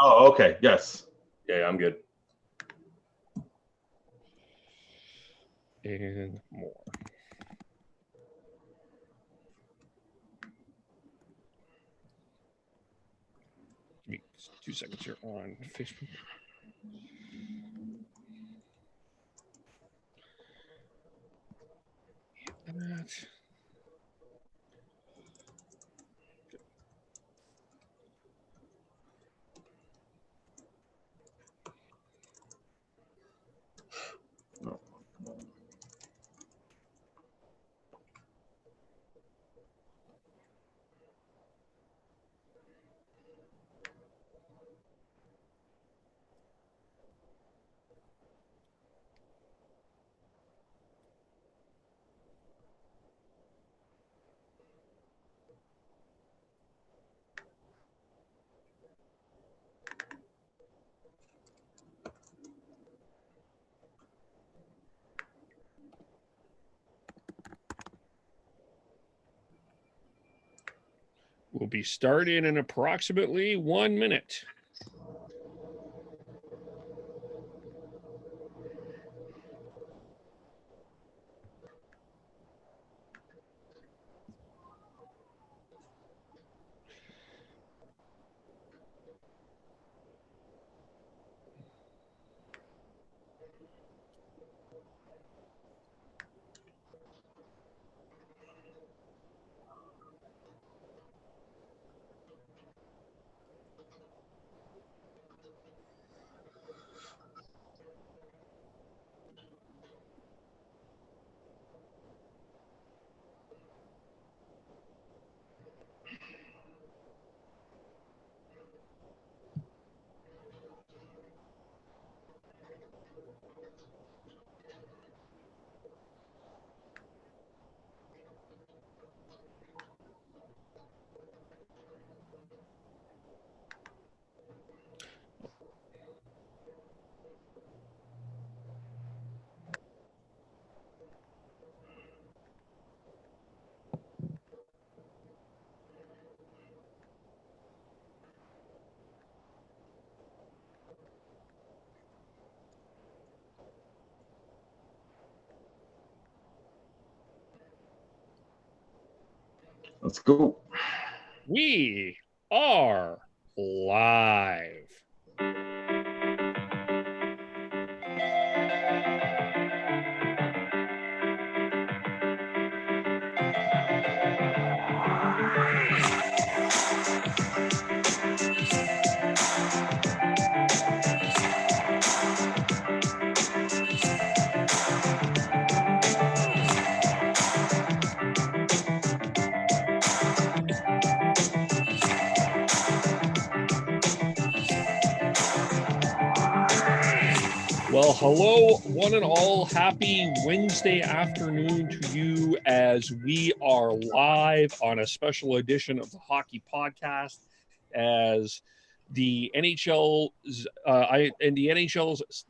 Oh, okay. Yes. Yeah, I'm good. And more. Give me 2 seconds here on Facebook. That. We'll be starting in approximately 1 minute. Let's go. We are live. Well, hello, one and all. Happy Wednesday afternoon to you as we are live on a special edition of the Hockey Podcast as the NHL's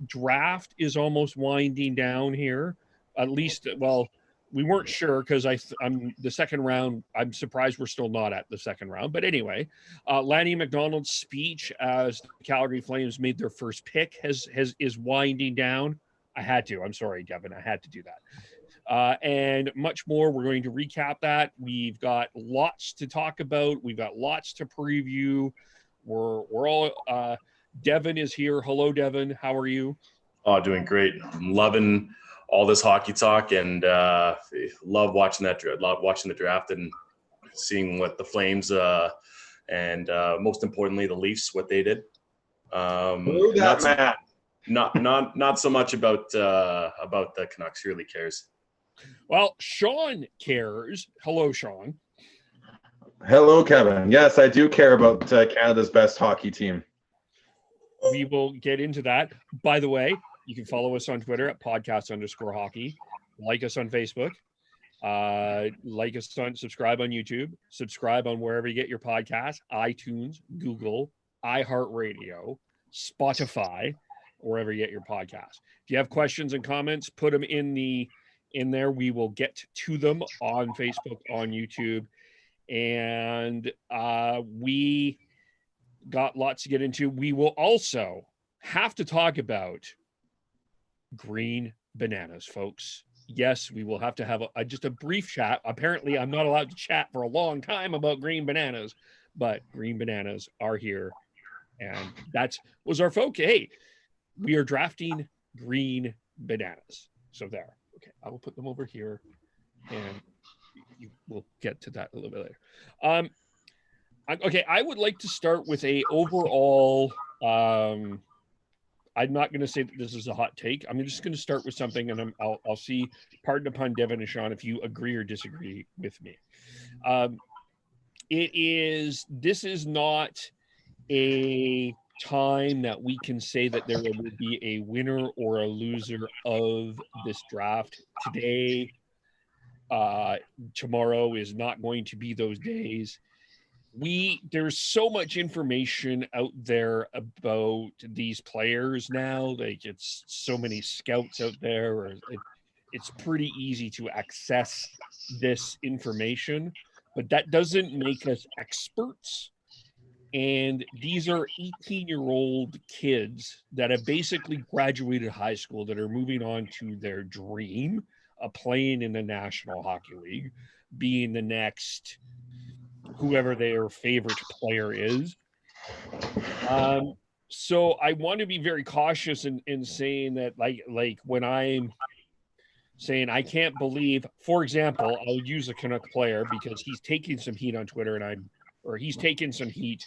draft is almost winding down here. At least, well, we weren't sure because I'm the second round. I'm surprised we're still not at the second round. But anyway, Lanny McDonald's speech as the Calgary Flames made their first pick is winding down. I had to. I'm sorry, Devin. I had to do that. And much more. We're going to recap that. We've got lots to talk about. We've got lots to preview. We're all. Devin is here. Hello, Devin. How are you? Oh, doing great. I'm loving all this hockey talk and love watching that. Love watching the draft and seeing what the Flames and most importantly the Leafs what they did. Who that man? Not so much about the Canucks. Who really cares? Well, Sean cares. Hello, Sean. Hello, Kevin. Yes, I do care about Canada's best hockey team. We will get into that. By the way, you can follow us on Twitter at podcast_hockey. Like us on Facebook. Subscribe on YouTube. Subscribe on wherever you get your podcasts. iTunes, Google, iHeartRadio, Spotify, wherever you get your podcasts. If you have questions and comments, put them in there. We will get to them on Facebook, on YouTube. And got lots to get into. We will also have to talk about green bananas, folks. Yes, we will have to have just a brief chat. Apparently, I'm not allowed to chat for a long time about green bananas, but green bananas are here. And that was our folk. Hey, we are drafting green bananas. So there. Okay, I will put them over here, and we'll get to that a little bit later. Okay, I would like to start with a overall. I'm not going to say that this is a hot take. I'm just going to start with something, and I'll see. Pardon upon Devin and Sean if you agree or disagree with me. This is not a time that we can say that there will be a winner or a loser of this draft. Today, tomorrow is not going to be those days. There's so much information out there about these players now. Like, it's so many scouts out there, or it's pretty easy to access this information, but that doesn't make us experts. And these are 18-year-old kids that have basically graduated high school that are moving on to their dream of playing in the National Hockey League, being the next whoever their favorite player is. So I want to be very cautious in saying that, like when I'm saying I can't believe, for example, I'll use a Canuck player because he's taking some heat on Twitter, he's taking some heat.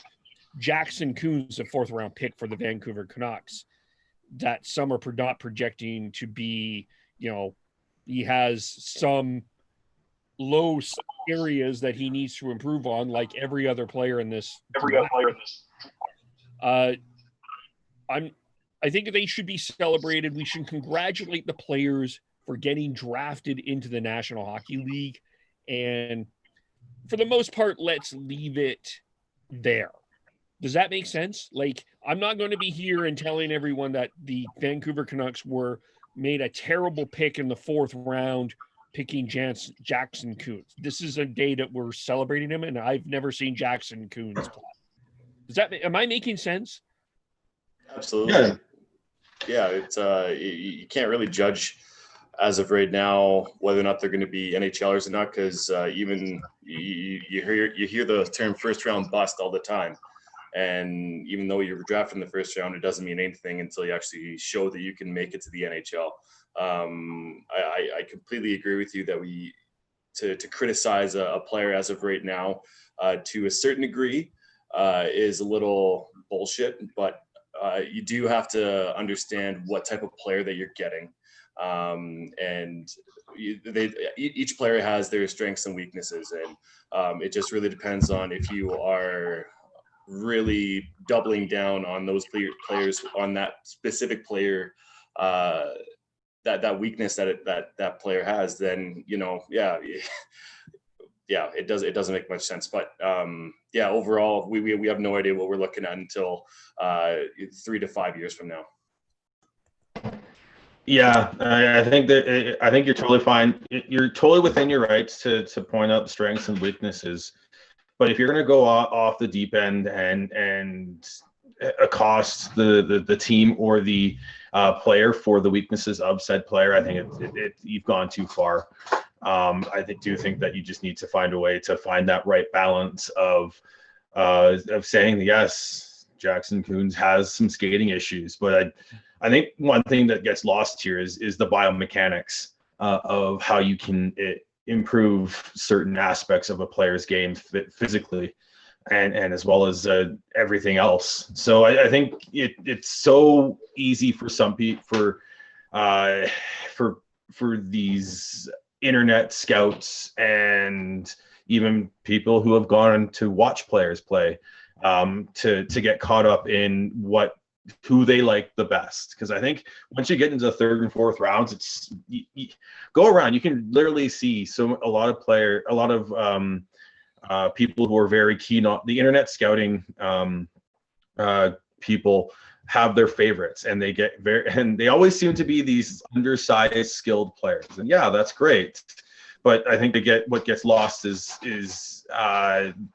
Jackson Coons, a 4th round pick for the Vancouver Canucks, that some are not projecting to be, he has some low areas that he needs to improve on, like every other player in this. I think they should be celebrated. We should congratulate the players for getting drafted into the National Hockey League. And for the most part, let's leave it there. Does that make sense? Like, I'm not going to be here and telling everyone that the Vancouver Canucks made a terrible pick in the 4th round, picking Jackson Coons. This is a day that we're celebrating him, and I've never seen Jackson Coons play. Am I making sense? Absolutely. Yeah, it's you can't really judge as of right now whether or not they're going to be NHLers or not, because even you hear the term first round bust all the time. And even though you were drafted in the 1st round, it doesn't mean anything until you actually show that you can make it to the NHL. I completely agree with you that to criticize a player as of right now to a certain degree is a little bullshit, but you do have to understand what type of player that you're getting. And each player has their strengths and weaknesses, and it just really depends on if you are really doubling down on those players, on that specific player, that weakness that player has, then it doesn't make much sense. But overall, we have no idea what we're looking at until 3 to 5 years from now. Yeah, I think you're totally fine. You're totally within your rights to point out the strengths and weaknesses. But if you're going to go off the deep end and accost the team or the player for the weaknesses of said player, I think you've gone too far. I do think that you just need to find a way to find that right balance of saying, yes, Jackson Coons has some skating issues, but I think one thing that gets lost here is the biomechanics of how you can improve certain aspects of a player's game physically and as well as everything else. So I think it's so easy for some people, for these internet scouts and even people who have gone to watch players play to get caught up in who they like the best. Because I think once you get into the 3rd and 4th rounds, it's you go around, you can literally see a lot of people who are very keen on the internet scouting. People have their favorites, and they always seem to be these undersized skilled players, and yeah, that's great. But I think what gets lost is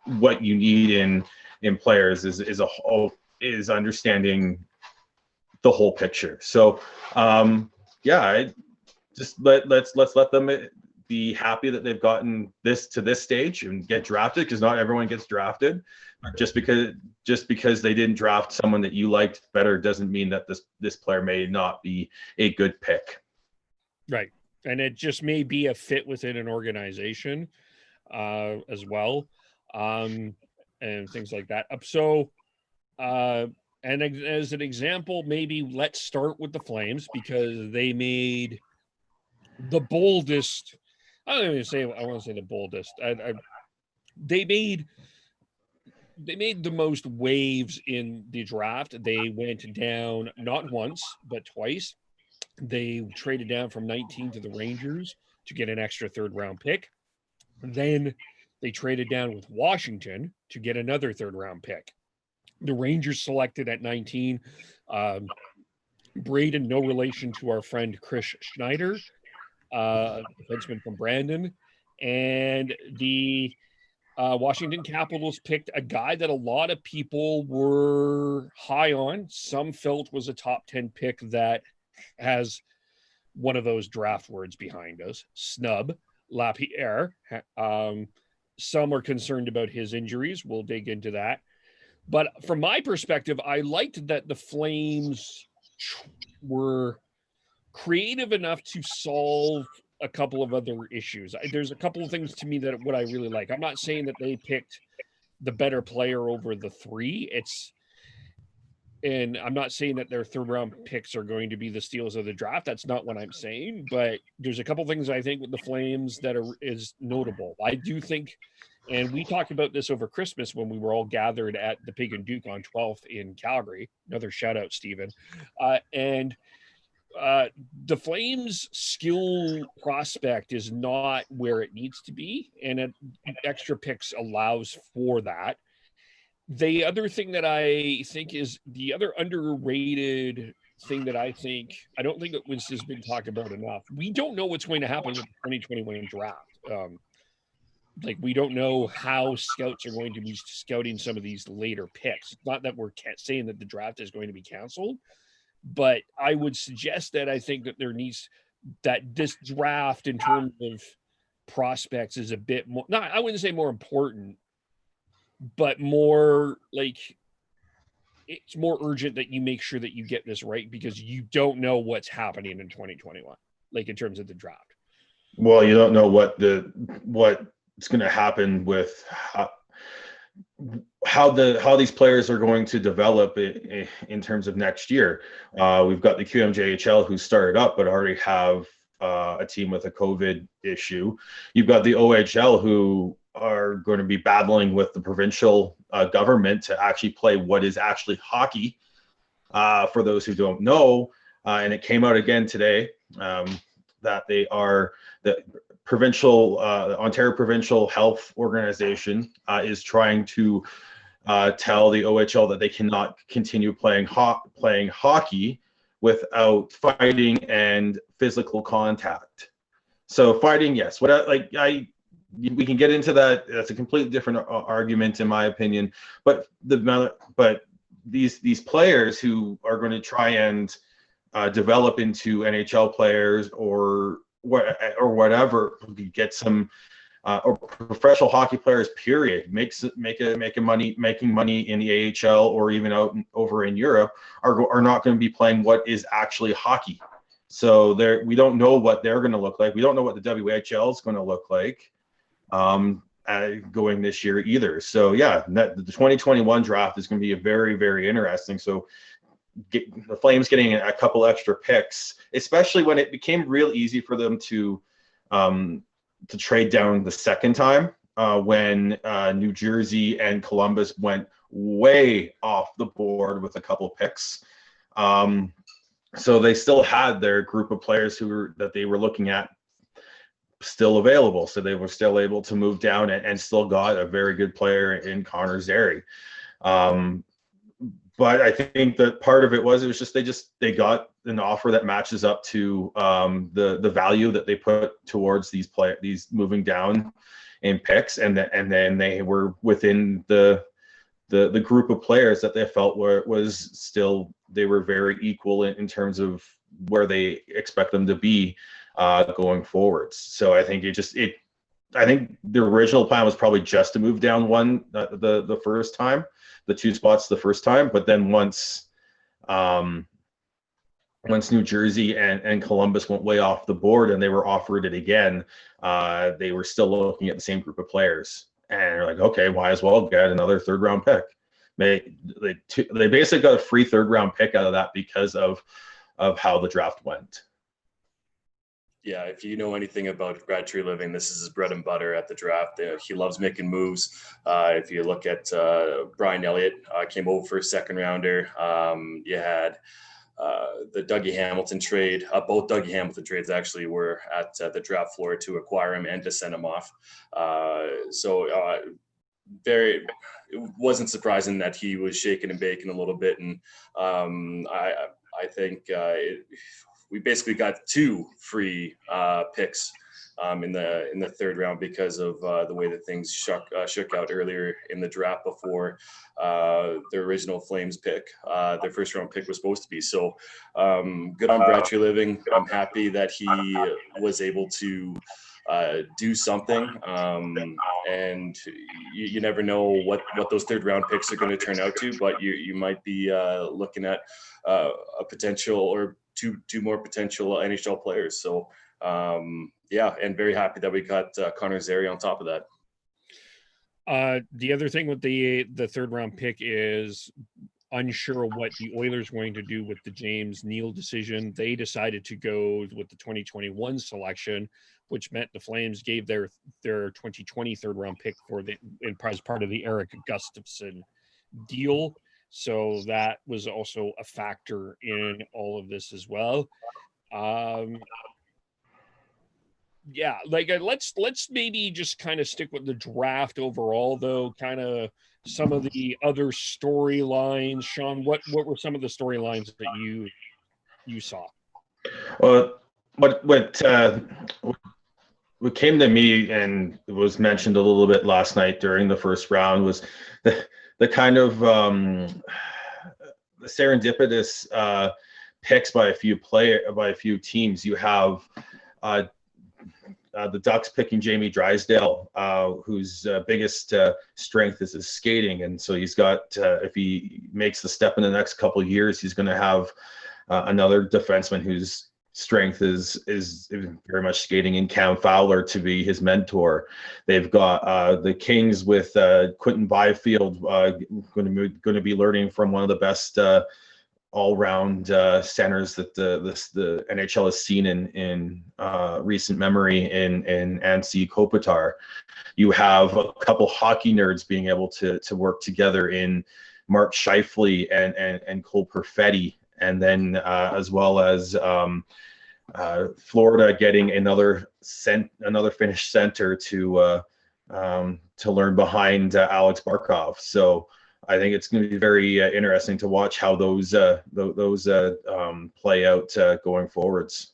what you need in in players is understanding the whole picture. So I just let's let them be happy that they've gotten this to this stage and get drafted, because not everyone gets drafted. Just because they didn't draft someone that you liked better doesn't mean that this player may not be a good pick. Right. And it just may be a fit within an organization as well, and things like that. So and as an example, maybe let's start with the Flames, because they made the boldest. I don't even say I want to say the boldest. They made the most waves in the draft. They went down not once but twice. They traded down from 19 to the Rangers to get an extra third-round pick. Then they traded down with Washington to get another third-round pick. The Rangers selected at 19 Braden, no relation to our friend Chris Schneider, defenseman from Brandon. And the Washington Capitals picked a guy that a lot of people were high on. Some felt was a top 10 pick that has one of those draft words behind us, snub, Lapierre. Some are concerned about his injuries. We'll dig into that. But from my perspective, I liked that the Flames were creative enough to solve a couple of other issues. There's a couple of things to me that what I really like. I'm not saying that they picked the better player over the three. And I'm not saying that their third round picks are going to be the steals of the draft. That's not what I'm saying. But there's a couple of things I think with the Flames that is notable. I do think, and we talked about this over Christmas when we were all gathered at the Pig and Duke on 12th in Calgary. Another shout out, Stephen. The Flames' skill prospect is not where it needs to be, and extra picks allows for that. The other thing that I think is the other underrated thing that I don't think it has been talked about enough. We don't know what's going to happen with the 2021 draft. We don't know how scouts are going to be scouting some of these later picks. It's not that we're saying that the draft is going to be canceled, but I would suggest that I think that this draft in terms of prospects is a bit more, I wouldn't say more important, but more it's more urgent that you make sure that you get this right, because you don't know what's happening in 2021, in terms of the draft. Well, you don't know what's going to happen with how these players are going to develop in terms of next year. We've got the QMJHL who started up but already have a team with a COVID issue. You've got the OHL who are going to be battling with the provincial government to actually play what is actually hockey, for those who don't know. And it came out again today that the Ontario Provincial Health Organization is trying to tell the OHL that they cannot continue playing hockey without fighting and physical contact. So fighting, yes. We can get into that. That's a completely different argument, in my opinion. But these players who are going to try and develop into NHL players or whatever, get some or professional hockey players, period, making money in the AHL or even over in Europe are not going to be playing what is actually hockey. So we don't know what they're going to look like. We don't know what the WHL is going to look like going this year either. So yeah, the 2021 draft is going to be a very, very interesting. So the Flames getting a couple extra picks, especially when it became real easy for them to trade down the second time, when New Jersey and Columbus went way off the board with a couple picks. So they still had their group of players that they were looking at still available. So they were still able to move down and still got a very good player in Connor Zary. But I think that part of it was just they got an offer that matches up to the value that they put towards these moving down in picks, and then they were within the the group of players that they felt they were very equal in terms of where they expect them to be going forwards. So I think I think the original plan was probably just to move down the first time, the 2 spots the first time, but then once New Jersey and Columbus went way off the board and they were offered it again, they were still looking at the same group of players. And they're like, okay, might as well get another 3rd round pick. They basically got a free 3rd round pick out of that because of how the draft went. Yeah, if you know anything about Brad Treliving, this is his bread and butter at the draft. He loves making moves. If you look at Brian Elliott, came over for a 2nd rounder. You had the Dougie Hamilton trade. Both Dougie Hamilton trades actually were at the draft floor to acquire him and to send him off. It wasn't surprising that he was shaking and baking a little bit. And I think we basically got 2 free picks in the 3rd round because of the way that things shook out earlier in the draft before their original Flames pick, their 1st round pick was supposed to be. So good on Brad Treliving. I'm happy that he was able to do something. And you never know what those 3rd round picks are going to turn out to, but you might be looking at a potential or two more potential NHL players. So yeah, and very happy that we got Connor Zary on top of that. The other thing with the 3rd round pick is unsure what the Oilers were going to do with the James Neal decision. They decided to go with the 2021 selection, which meant the Flames gave their 2020 3rd round pick as part of the Eric Gustafsson deal. So that was also a factor in all of this as well. Yeah, like let's maybe just kind of stick with the draft overall, though. Kind of some of the other storylines. Sean, what were some of the storylines that you saw? Well, what came to me and was mentioned a little bit last night during the 1st round was the kind of the serendipitous picks by a few teams. You have the Ducks picking Jamie Drysdale, whose biggest strength is his skating, and so he's got if he makes the step in the next couple of years, he's going to have another defenseman whose strength is very much skating, in Cam Fowler to be his mentor. They've got the Kings with Quentin Byfield going to be learning from one of the best all-round centers that the NHL has seen in recent memory in Ansi Kopitar. You have a couple hockey nerds being able to work together in Mark Scheifele and Cole Perfetti, and then as well as Florida getting another Finnish center to learn behind Alex Barkov. So I think it's going to be very interesting to watch how those play out going forwards.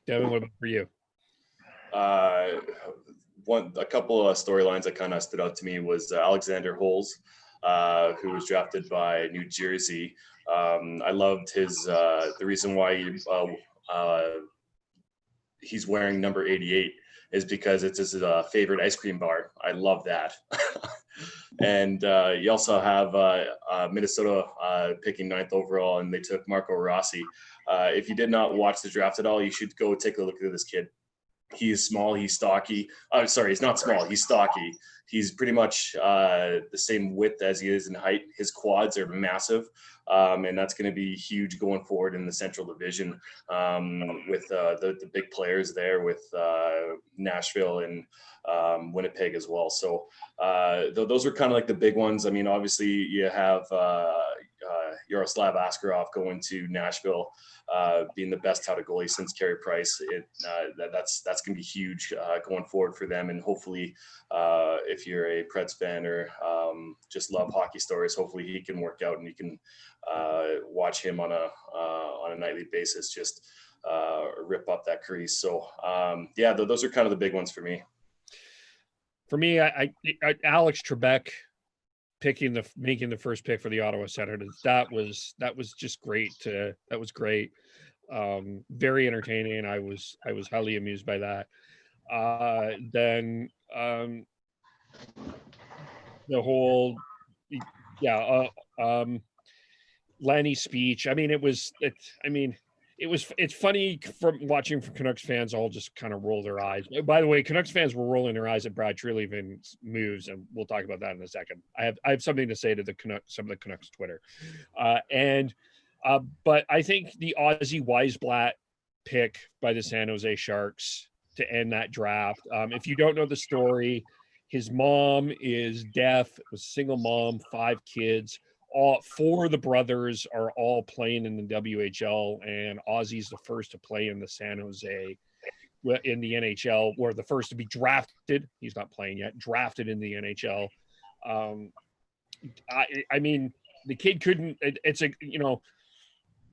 Devin, what about for you? A couple of storylines that kind of stood out to me was Alexander Holz, who was drafted by New Jersey. I loved the reason why he's wearing number 88 is because it's his favorite ice cream bar. I love that. And you also have Minnesota picking 9th overall, and they took Marco Rossi. If you did not watch the draft at all, you should go take a look at this kid. He is small. He's stocky. Sorry, he's not small. He's stocky. He's pretty much the same width as he is in height. His quads are massive, and that's going to be huge going forward in the Central Division with the big players there with Nashville and Winnipeg as well. So those are kind of like the big ones. I mean, obviously you have Yaroslav Askarov going to Nashville, being the best touted goalie since Carey Price. That's going to be huge going forward for them. And hopefully, if you're a Preds fan or just love hockey stories, hopefully he can work out and you can watch him on a nightly basis, just rip up that crease. So yeah, those are kind of the big ones for me. For me, I Alex Trebek making the first pick for the Ottawa Senators. That was just great. That was great. Very entertaining. I was highly amused by that. Then the whole, yeah, Lanny's speech. I mean, it's funny from watching from Canucks fans all just kind of roll their eyes. By the way, Canucks fans were rolling their eyes at Brad Treliving's moves, and we'll talk about that in a second. I have something to say to some of the Canucks Twitter, but I think the Ozzy Weisblatt pick by the San Jose Sharks to end that draft. If you don't know the story, his mom is deaf, was a single mom, 5 kids. All 4 of the brothers are all playing in the WHL, and Ozzy's the first to play in the San Jose in the NHL, or the first to be drafted. He's not playing yet, drafted in the NHL. I mean, the kid couldn't. It's a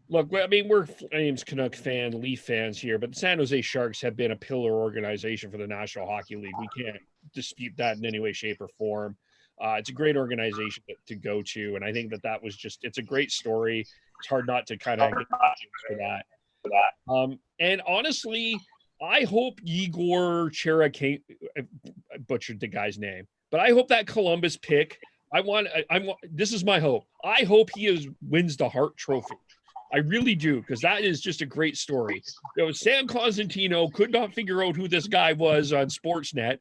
look. I mean, we're Flames, Canuck fan, Leaf fans here, but the San Jose Sharks have been a pillar organization for the National Hockey League. We can't dispute that in any way, shape, or form. It's a great organization to go to, and I think that was it's a great story. It's hard not to kind of get for that. And honestly, I hope Igor Cherakhin, I butchered the guy's name, but I hope that Columbus pick. This is my hope. I hope he wins the Hart Trophy. I really do, because that is just a great story. Sam Cosentino could not figure out who this guy was on Sportsnet,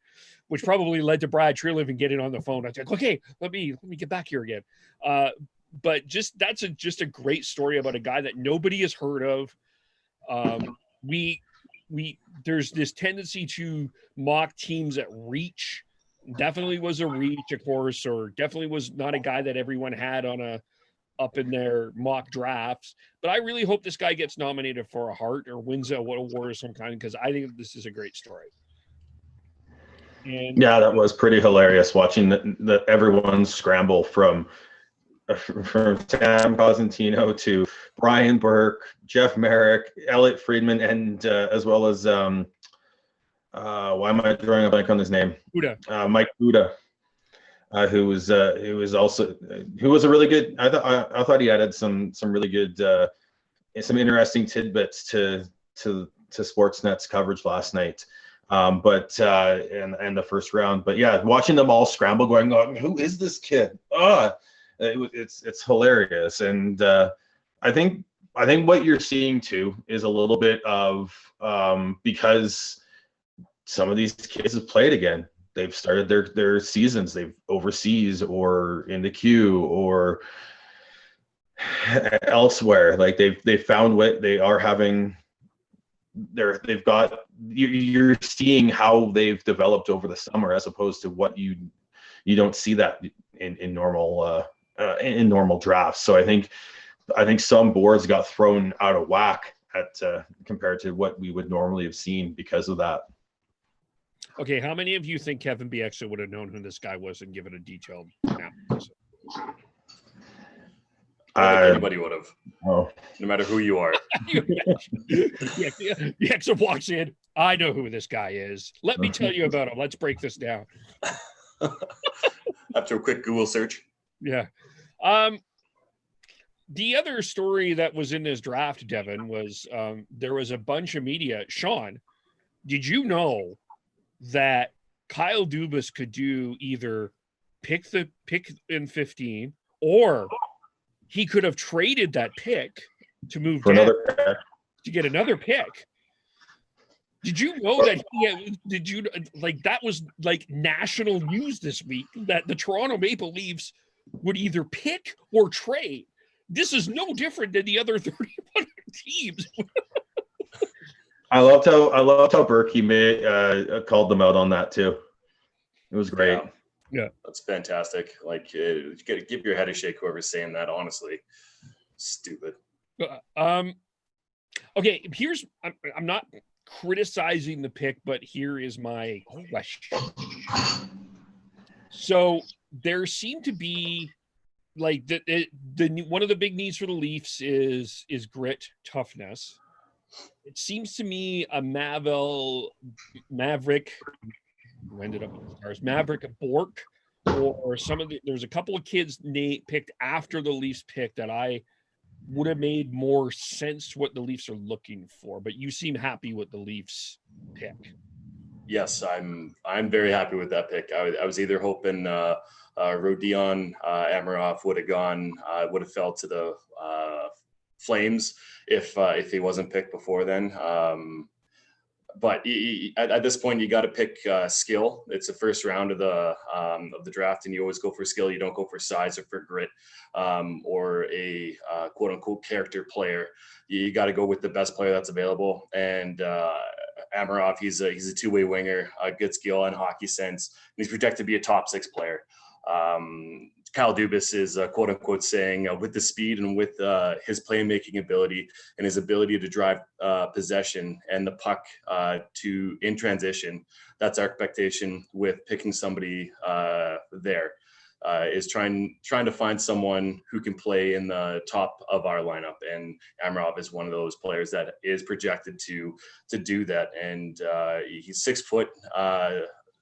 which probably led to Brad Treliving getting on the phone. I was like, okay, let me get back here again. But that's just a great story about a guy that nobody has heard of. There's this tendency to mock teams at reach. Definitely was a reach, of course, or definitely was not a guy that everyone had up in their mock drafts. But I really hope this guy gets nominated for a Hart or wins a award of some kind, because I think this is a great story. And yeah, that was pretty hilarious watching the everyone scramble from Sam Cosentino to Brian Burke, Jeff Merrick, Elliot Friedman, and as well as why am I drawing a blank on his name? Mike Buda, who was a really good. I thought he added some really good, some interesting tidbits to Sportsnet's coverage last night. But in the first round, but yeah, watching them all scramble, going, oh, who is this kid? It's hilarious, and I think what you're seeing too is a little bit of because some of these kids have played again. They've started their seasons. They've overseas or in the queue or elsewhere. Like they've found what they are having. They've got. You're seeing how they've developed over the summer, as opposed to what you don't see that in normal drafts. So I think some boards got thrown out of whack compared to what we would normally have seen because of that. Okay, how many of you think Kevin Bieksa would have known who this guy was and given a detailed analysis? Anybody would have. Oh. No matter who you are. Bieksa walks in. I know who this guy is. Let me tell you about him. Let's break this down. After a quick Google search. Yeah. The other story that was in this draft, Devin, was there was a bunch of media. Sean, did you know that Kyle Dubas could do either pick in 15, or he could have traded that pick to move for down another pick to get another pick? Did you know that that was like national news this week, that the Toronto Maple Leafs would either pick or trade? This is no different than the other 31 teams. I loved how Berkey called them out on that too. It was great. Yeah, that's fantastic. Like, you gotta give your head a shake, whoever's saying that. Honestly, stupid. Okay, I'm not criticizing the pick, but here is my question. So there seemed to be like the one of the big needs for the Leafs is grit, toughness. It seems to me a Maverick who ended up with the Stars, Maverick Bork, or there was a couple of kids picked after the Leafs pick that I would have made more sense what the Leafs are looking for, but you seem happy with the Leafs pick. Yes, I'm very happy with that pick. I was either hoping Rodion Amarov would have gone, would have fell to the Flames if he wasn't picked before then. But at this point, you got to pick skill. It's the first round of the draft, and you always go for skill. You don't go for size or for grit or a quote unquote character player. You got to go with the best player that's available. And Amarov, he's a two-way winger, good skill and hockey sense. He's projected to be a top 6 player. Kyle Dubas is quote unquote saying with the speed and with his playmaking ability and his ability to drive possession and the puck in transition, that's our expectation with picking somebody there. Is trying to find someone who can play in the top of our lineup, and Amarov is one of those players that is projected to do that. And he's 6 foot.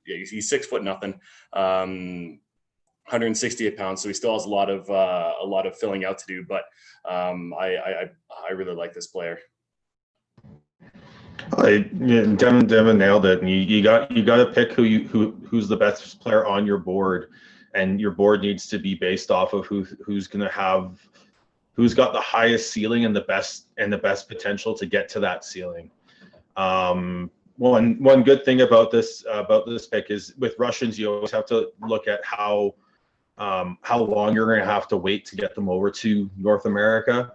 He's 6 foot nothing. 168 pounds, so he still has a lot of filling out to do. But I really like this player. Devin nailed it. And you got to pick who's the best player on your board, and your board needs to be based off of who's got the highest ceiling and the best potential to get to that ceiling. One good thing about this pick is with Russians, you always have to look at how long you're going to have to wait to get them over to North America,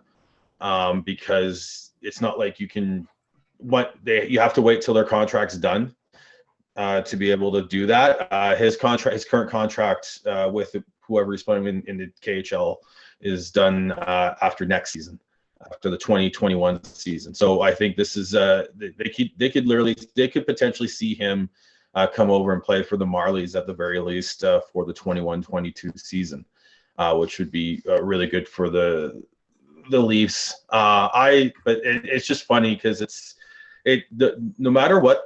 because it's not like you have to wait till their contract's done to be able to do that. His current contract with whoever he's playing in the KHL is done after next season, after the 2021 season. So I think this is they could potentially see him come over and play for the Marlies at the very least for the 21-22 season, which would be really good for the Leafs. But it's just funny because no matter what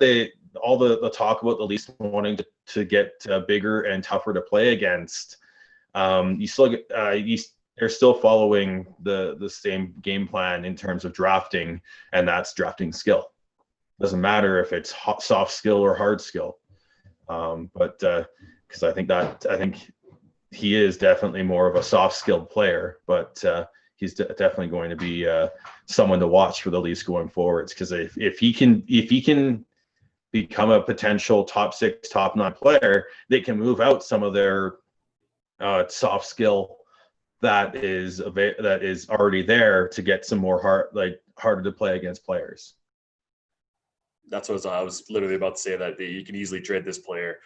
all the talk about the Leafs wanting to get bigger and tougher to play against, they're still following the same game plan in terms of drafting, and that's drafting skill. Doesn't matter if it's soft skill or hard skill, but because I think he is definitely more of a soft skilled player, but he's definitely going to be someone to watch for the Leafs going forwards. Because if he can become a potential top 6, top 9 player, they can move out some of their soft skill that is already there to get some more harder to play against players. That's what I was literally about to say, that you can easily trade this player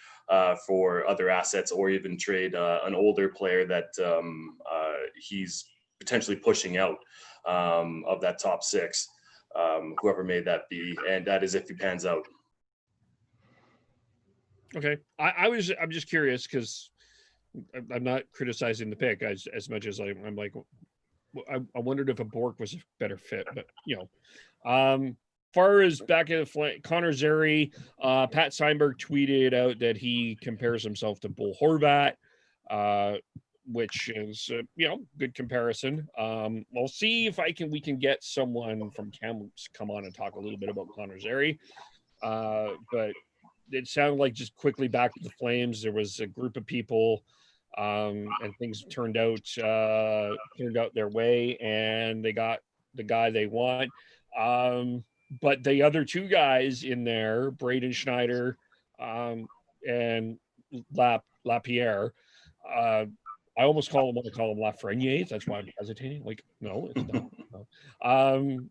for other assets, or even trade an older player that he's potentially pushing out of that top 6, whoever may that be, and that is if he pans out. Okay, I'm just curious because I'm not criticizing the pick as much as I'm like, I wondered if a Bork was a better fit, but far as back in the flank, Connor Zary, Pat Seinberg tweeted out that he compares himself to Bull Horvat, which is good comparison. We'll see if we can get someone from Kamloops come on and talk a little bit about Connor Zary, but it sounded like, just quickly back to the Flames, there was a group of people, and things turned out their way, and they got the guy they want. But the other 2 guys in there, Braden Schneider and Lapierre, I almost want to call them Lafreniere. That's why I'm hesitating. Like, no, it's not. No.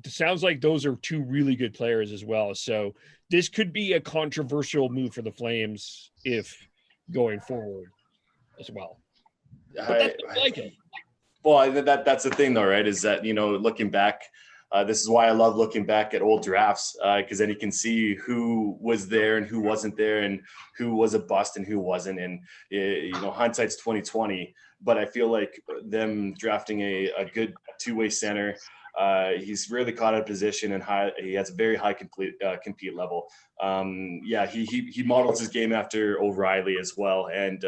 Sounds like those are 2 really good players as well. So this could be a controversial move for the Flames if going forward as well. But I like it. Well, that's the thing, though, right? Is that, looking back, this is why I love looking back at old drafts, because then you can see who was there and who wasn't there, and who was a bust and who wasn't. And hindsight's 20/20. But I feel like them drafting a good 2-way center, He's really caught out of position and he has a very high compete level. He models his game after O'Reilly as well, and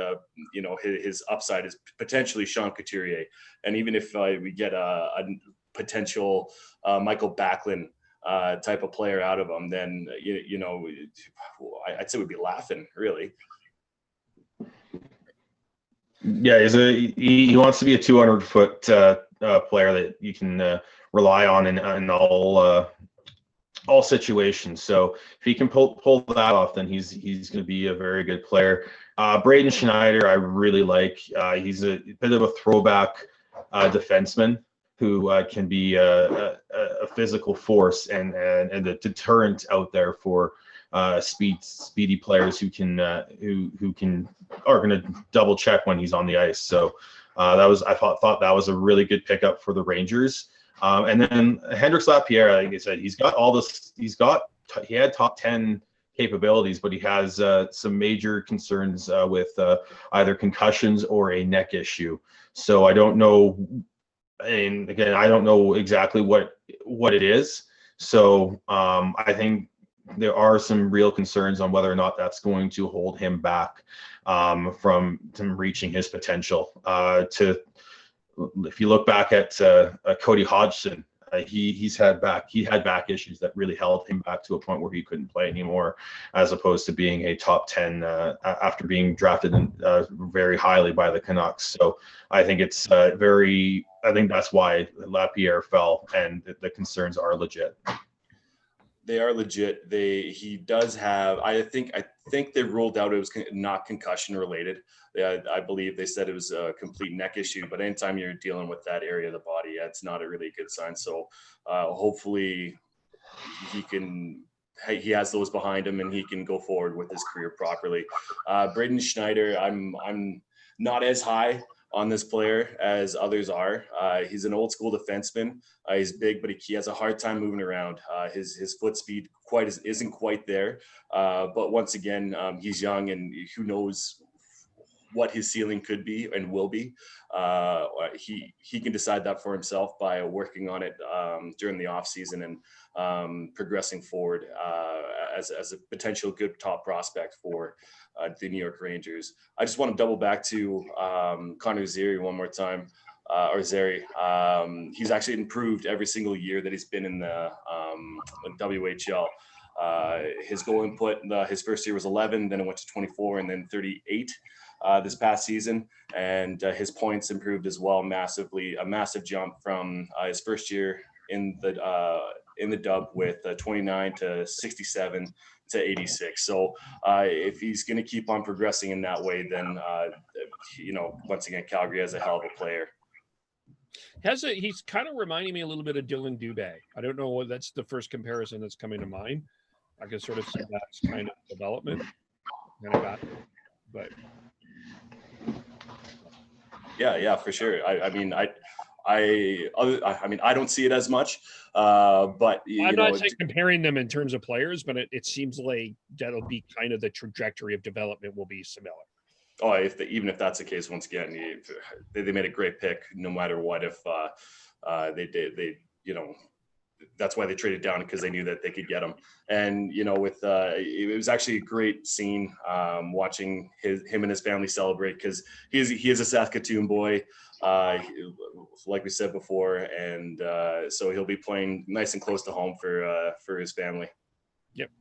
his upside is potentially Sean Couturier. And even if we get a potential Michael Backlund type of player out of him, then I'd say we'd be laughing, really. Yeah, he wants to be a 200-foot player that you can rely on in all situations. So if he can pull that off, then he's going to be a very good player. Braden Schneider, I really like. He's a bit of a throwback defenseman who can be a physical force and a deterrent out there for speedy players who are going to double check when he's on the ice. So I thought that was a really good pickup for the Rangers. And then Hendrix Lapierre, like I said, he had top 10 capabilities, but he has some major concerns with either concussions or a neck issue. So I don't know. And again, I don't know exactly what it is. So I think there are some real concerns on whether or not that's going to hold him back from reaching his potential. If you look back at Cody Hodgson, he had back issues that really held him back to a point where he couldn't play anymore, as opposed to being a top 10 after being drafted very highly by the Canucks. So I think I think that's why Lapierre fell, and the concerns are legit. They are legit. He does have. I think they ruled out it was not concussion related. I believe they said it was a complete neck issue. But anytime you're dealing with that area of the body, it's not a really good sign. So hopefully he has those behind him and he can go forward with his career properly. Braden Schneider, I'm not as high on this player as others are. He's an old school defenseman. He's big, but he has a hard time moving around. His foot speed isn't quite there. But once again, he's young, and who knows what his ceiling could be and will be. He can decide that for himself by working on it during the offseason and progressing forward as a potential good top prospect for the New York Rangers. I just want to double back to Connor Zary one more time, or Zary. He's actually improved every single year that he's been in the WHL. His goal input, his first year was 11, then it went to 24, and then 38 this past season. And his points improved as well massively, a massive jump from his first year in the dub with 29 to 67 to 86. So if he's going to keep on progressing in that way, then once again, Calgary has a hell of a player. He's kind of reminding me a little bit of Dylan Dubé. I don't know what that's the first comparison that's coming to mind. I can sort of see that kind of development. But yeah, for sure. I mean, I don't see it as much, but I'm not saying comparing them in terms of players, but it seems like that'll be kind of the trajectory of development will be similar. Oh, even if that's the case, once again, they made a great pick, no matter what. If they that's why they traded down, because they knew that they could get him. And it was actually a great scene watching him and his family celebrate, because he is a Saskatoon boy, like we said before, and so he'll be playing nice and close to home for his family. Yep.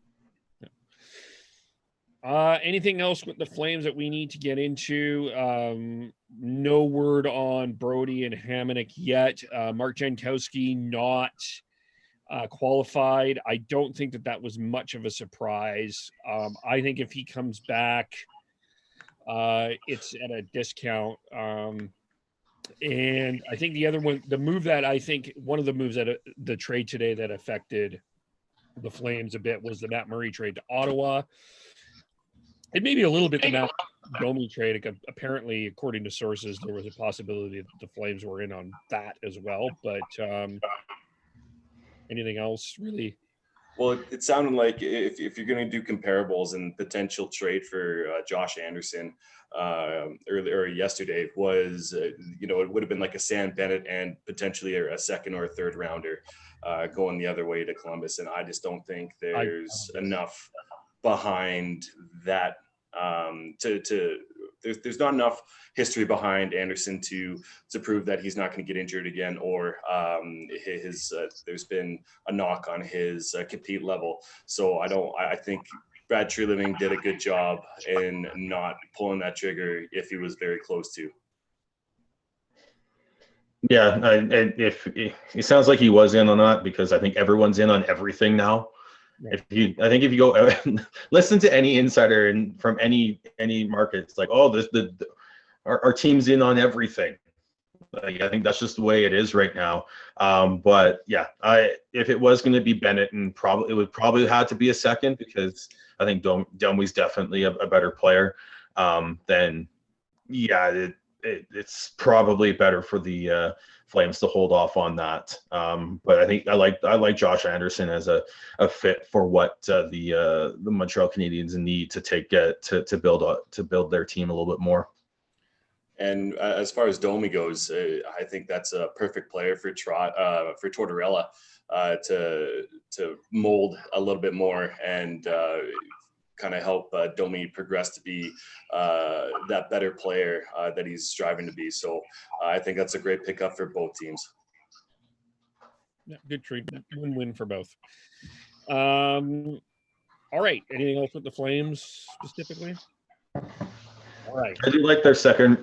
Anything else with the Flames that we need to get into? No word on Brody and Hamonic yet. Mark Jankowski not qualified. I don't think that was much of a surprise. I think if he comes back, it's at a discount. And I think the other one, one of the moves that the trade today that affected the Flames a bit was the Matt Murray trade to Ottawa. And maybe a little bit the Matt Domi trade. Apparently, according to sources, there was a possibility that the Flames were in on that as well. But anything else really? Well, it sounded like if you're going to do comparables and potential trade for Josh Anderson earlier yesterday was, it would have been like a Sam Bennett and potentially a second or a third rounder going the other way to Columbus. And I just don't think there's enough behind that there's not enough history behind Anderson to prove that he's not going to get injured again, or there's been a knock on his compete level. So I think Brad Treliving did a good job in not pulling that trigger if he was very close to. Yeah, if it sounds like he was in on that, because I think everyone's in on everything now. I think if you go listen to any insider and from any market, it's like, oh, our team's in on everything. Like, I think that's just the way it is right now. But yeah, if it was going to be Bennett, and it would probably have to be a second, because I think Domi's definitely a better player. Then yeah, it's probably better for the Flames to hold off on that. But I think I like Josh Anderson as a fit for what the Montreal Canadiens need to to build their team a little bit more. And as far as Domi goes, I think that's a perfect player for Tortorella to mold a little bit more and kind of help Domi progress to be that better player that he's striving to be. So I think that's a great pickup for both teams. Yeah, good trade. Win-win for both. All right. Anything else with the Flames specifically? All right. I do like their second,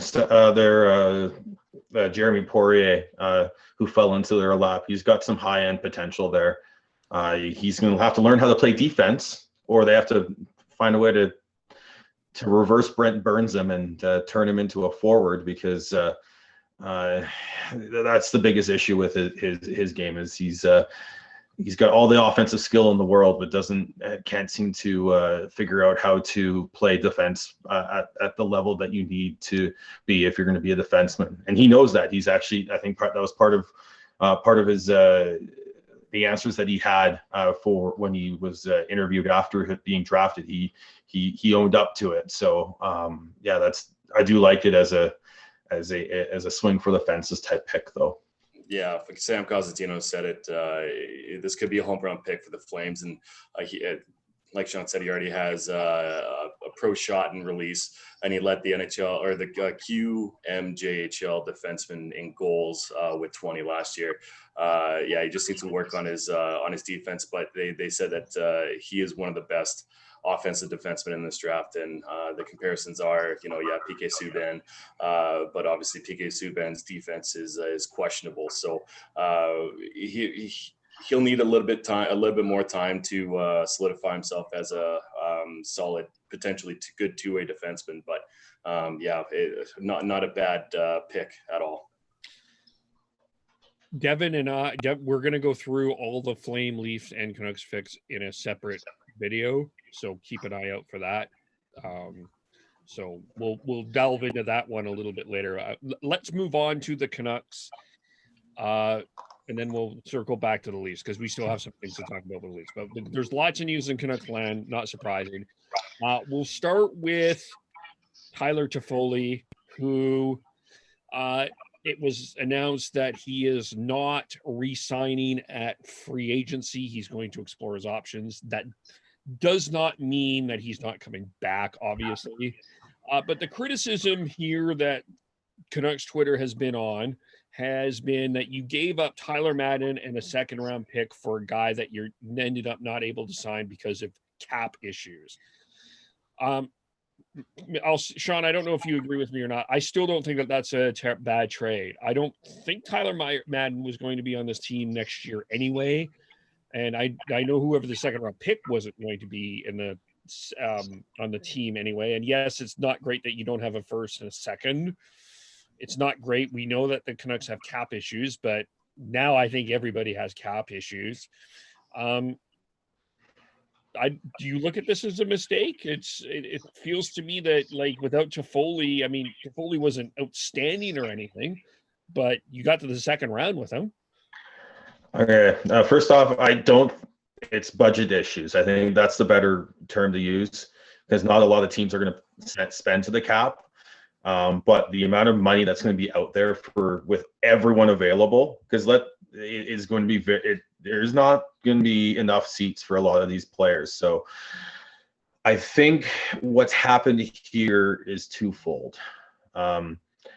Jeremy Poirier, who fell into their lap. He's got some high-end potential there. He's going to have to learn how to play defense, or they have to find a way to reverse Brent Burns him and turn him into a forward, because that's the biggest issue with his game, is he's got all the offensive skill in the world, but can't seem to figure out how to play defense at the level that you need to be if you're going to be a defenseman. And he knows that. He's actually, I think that was part of his the answers that he had for when he was interviewed after being drafted. He owned up to it. So yeah, I do like it as a swing for the fences type pick, though. Yeah, like Sam Cosentino said it, this could be a home run pick for the Flames. And like Sean said, he already has a pro shot and release, and he led the NHL or the QMJHL defenseman in goals with 20 last year. Yeah, he just needs to work on his defense, but they said that he is one of the best offensive defenseman in this draft, and the comparisons are, PK Subban, but obviously PK Subban's defense is questionable. So he'll need a little bit more time to solidify himself as a solid, potentially good two-way defenseman. But yeah, not a bad pick at all. Devin and I, we're going to go through all the Flame, Leafs, and Canucks picks in a separate video, so keep an eye out for that. So we'll delve into that one a little bit later. Let's move on to the Canucks, and then we'll circle back to the Leafs, because we still have some things to talk about with the Leafs. But there's lots of news in Canucks land, not surprising. We'll start with Tyler Toffoli, who it was announced that he is not re-signing at free agency. He's going to explore his options. That does not mean that he's not coming back, obviously. But the criticism here that Canucks Twitter has been that you gave up Tyler Madden and a second-round pick for a guy that you ended up not able to sign because of cap issues. Sean, I don't know if you agree with me or not. I still don't think that that's a bad trade. I don't think Tyler Madden was going to be on this team next year anyway. And I know whoever the second round pick wasn't going to be in the on the team anyway. And yes, it's not great that you don't have a first and a second. It's not great. We know that the Canucks have cap issues, but now I think everybody has cap issues. Do you look at this as a mistake? It feels to me that, like, without Toffoli, I mean, Toffoli wasn't outstanding or anything, but you got to the second round with him. Okay. First off, it's budget issues. I think that's the better term to use, because not a lot of teams are going to spend to the cap. But the amount of money that's going to be out there with everyone available, because is going to be there's not going to be enough seats for a lot of these players. So I think what's happened here is twofold.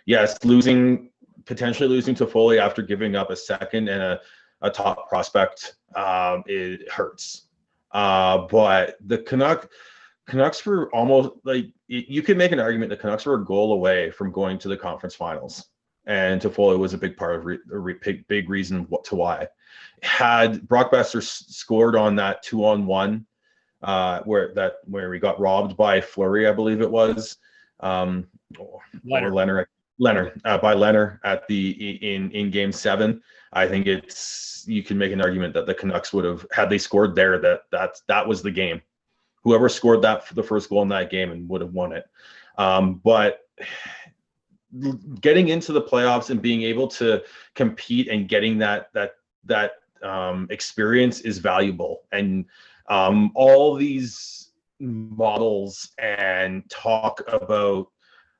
Yes, potentially losing Toffoli after giving up a second and a top prospect, it hurts. But the Canucks were almost like, you could make an argument the Canucks were a goal away from going to the conference finals, and Toffoli was a big part of big reason to why. Had Brock Besser scored on that 2-on-1 where we got robbed by Fleury, I believe it was, Leonard. By Leonard in Game 7, I think you can make an argument that the Canucks would have, had they scored there, that was the game. Whoever scored the first goal in that game and would have won it. But getting into the playoffs and being able to compete and getting that experience is valuable. And all these models and talk about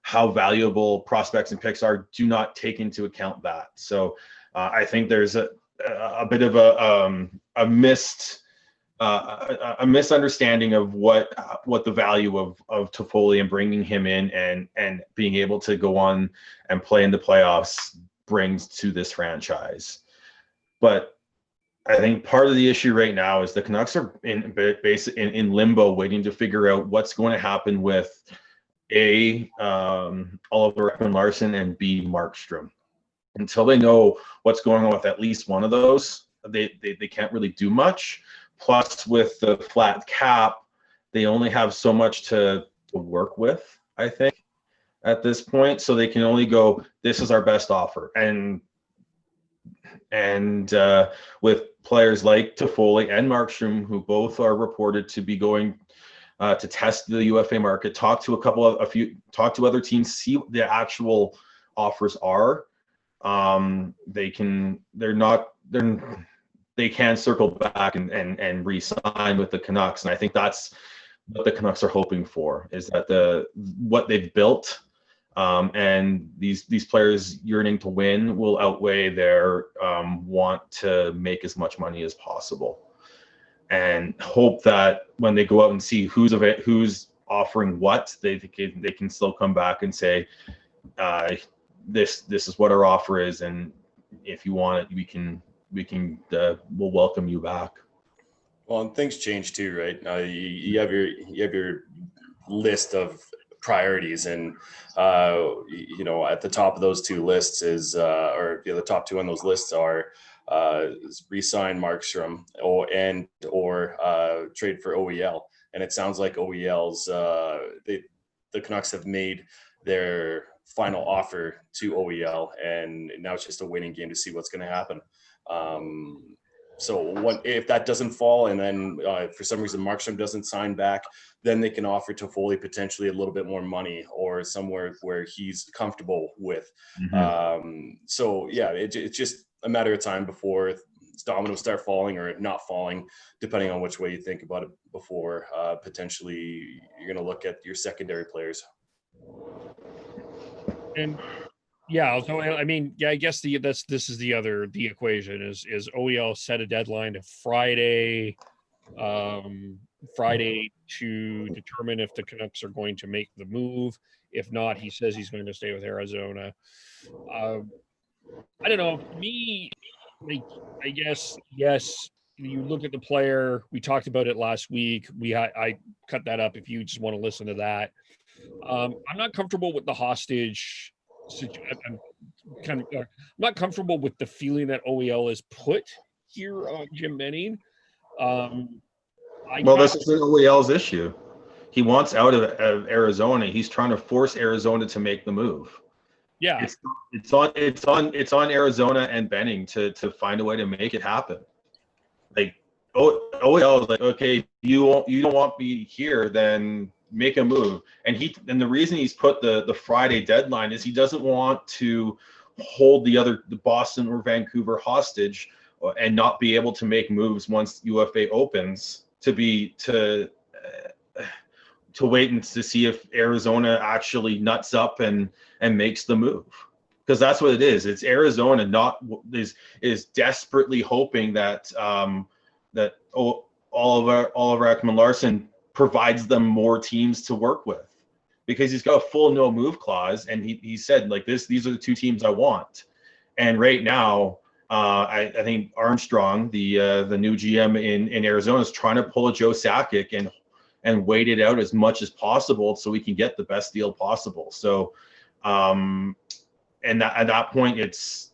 how valuable prospects and picks are do not take into account that. So I think there's a bit of a misunderstanding of what the value of Toffoli and bringing him in and being able to go on and play in the playoffs brings to this franchise. But I think part of the issue right now is the Canucks are in limbo, waiting to figure out what's going to happen with Oliver Ekman-Larsson and B, Markstrom. Until they know what's going on with at least one of those, they can't really do much. Plus, with the flat cap, they only have so much to work with, I think, at this point. So they can only go, this is our best offer. And with players like Toffoli and Markstrom, who both are reported to be going to test the UFA market, talk to other teams, see what the actual offers are. They can circle back and re-sign with the Canucks, and I think that's what the Canucks are hoping for, is that what they've built and these players yearning to win will outweigh their want to make as much money as possible, and hope that when they go out and see who's offering what, they can still come back and say, this is what our offer is, and if you want it, we'll welcome you back. Well, and things change too, right? You have your list of priorities, and at the top of those two lists is the top two on those lists are re-sign Markstrom or trade for OEL. And it sounds like OEL's the Canucks have made their final offer to OEL, and now it's just a waiting game to see what's going to happen. So if that doesn't fall, and then for some reason Markstrom doesn't sign back, then they can offer Toffoli potentially a little bit more money or somewhere where he's comfortable with. Mm-hmm. It's just a matter of time before dominoes start falling or not falling, depending on which way you think about it, before potentially you're going to look at your secondary players. And yeah, so I mean, yeah, I guess the equation is OEL set a deadline to Friday to determine if the Canucks are going to make the move. If not, he says he's going to stay with Arizona. I don't know. Me, I guess, yes, you look at the player. We talked about it last week. I cut that up if you just want to listen to that. I'm not comfortable with the hostage situation. I'm not comfortable with the feeling that OEL is put here on Jim Benning. This is OEL's issue. He wants out of Arizona. He's trying to force Arizona to make the move. Yeah, it's on Arizona and Benning to find a way to make it happen. Like OEL is like, okay, you don't want me here, then make a move. And the reason he's put the Friday deadline is he doesn't want to hold the Boston or Vancouver hostage and not be able to make moves once UFA opens to wait and to see if Arizona actually nuts up and makes the move, because that's what it is. It's Arizona is desperately hoping that Oliver Ekman-Larsson provides them more teams to work with, because he's got a full no move clause, and he said, like, these are the two teams I want. And right now, I think Armstrong, the new GM in Arizona, is trying to pull a Joe Sakic and wait it out as much as possible so we can get the best deal possible. So, and at that point, this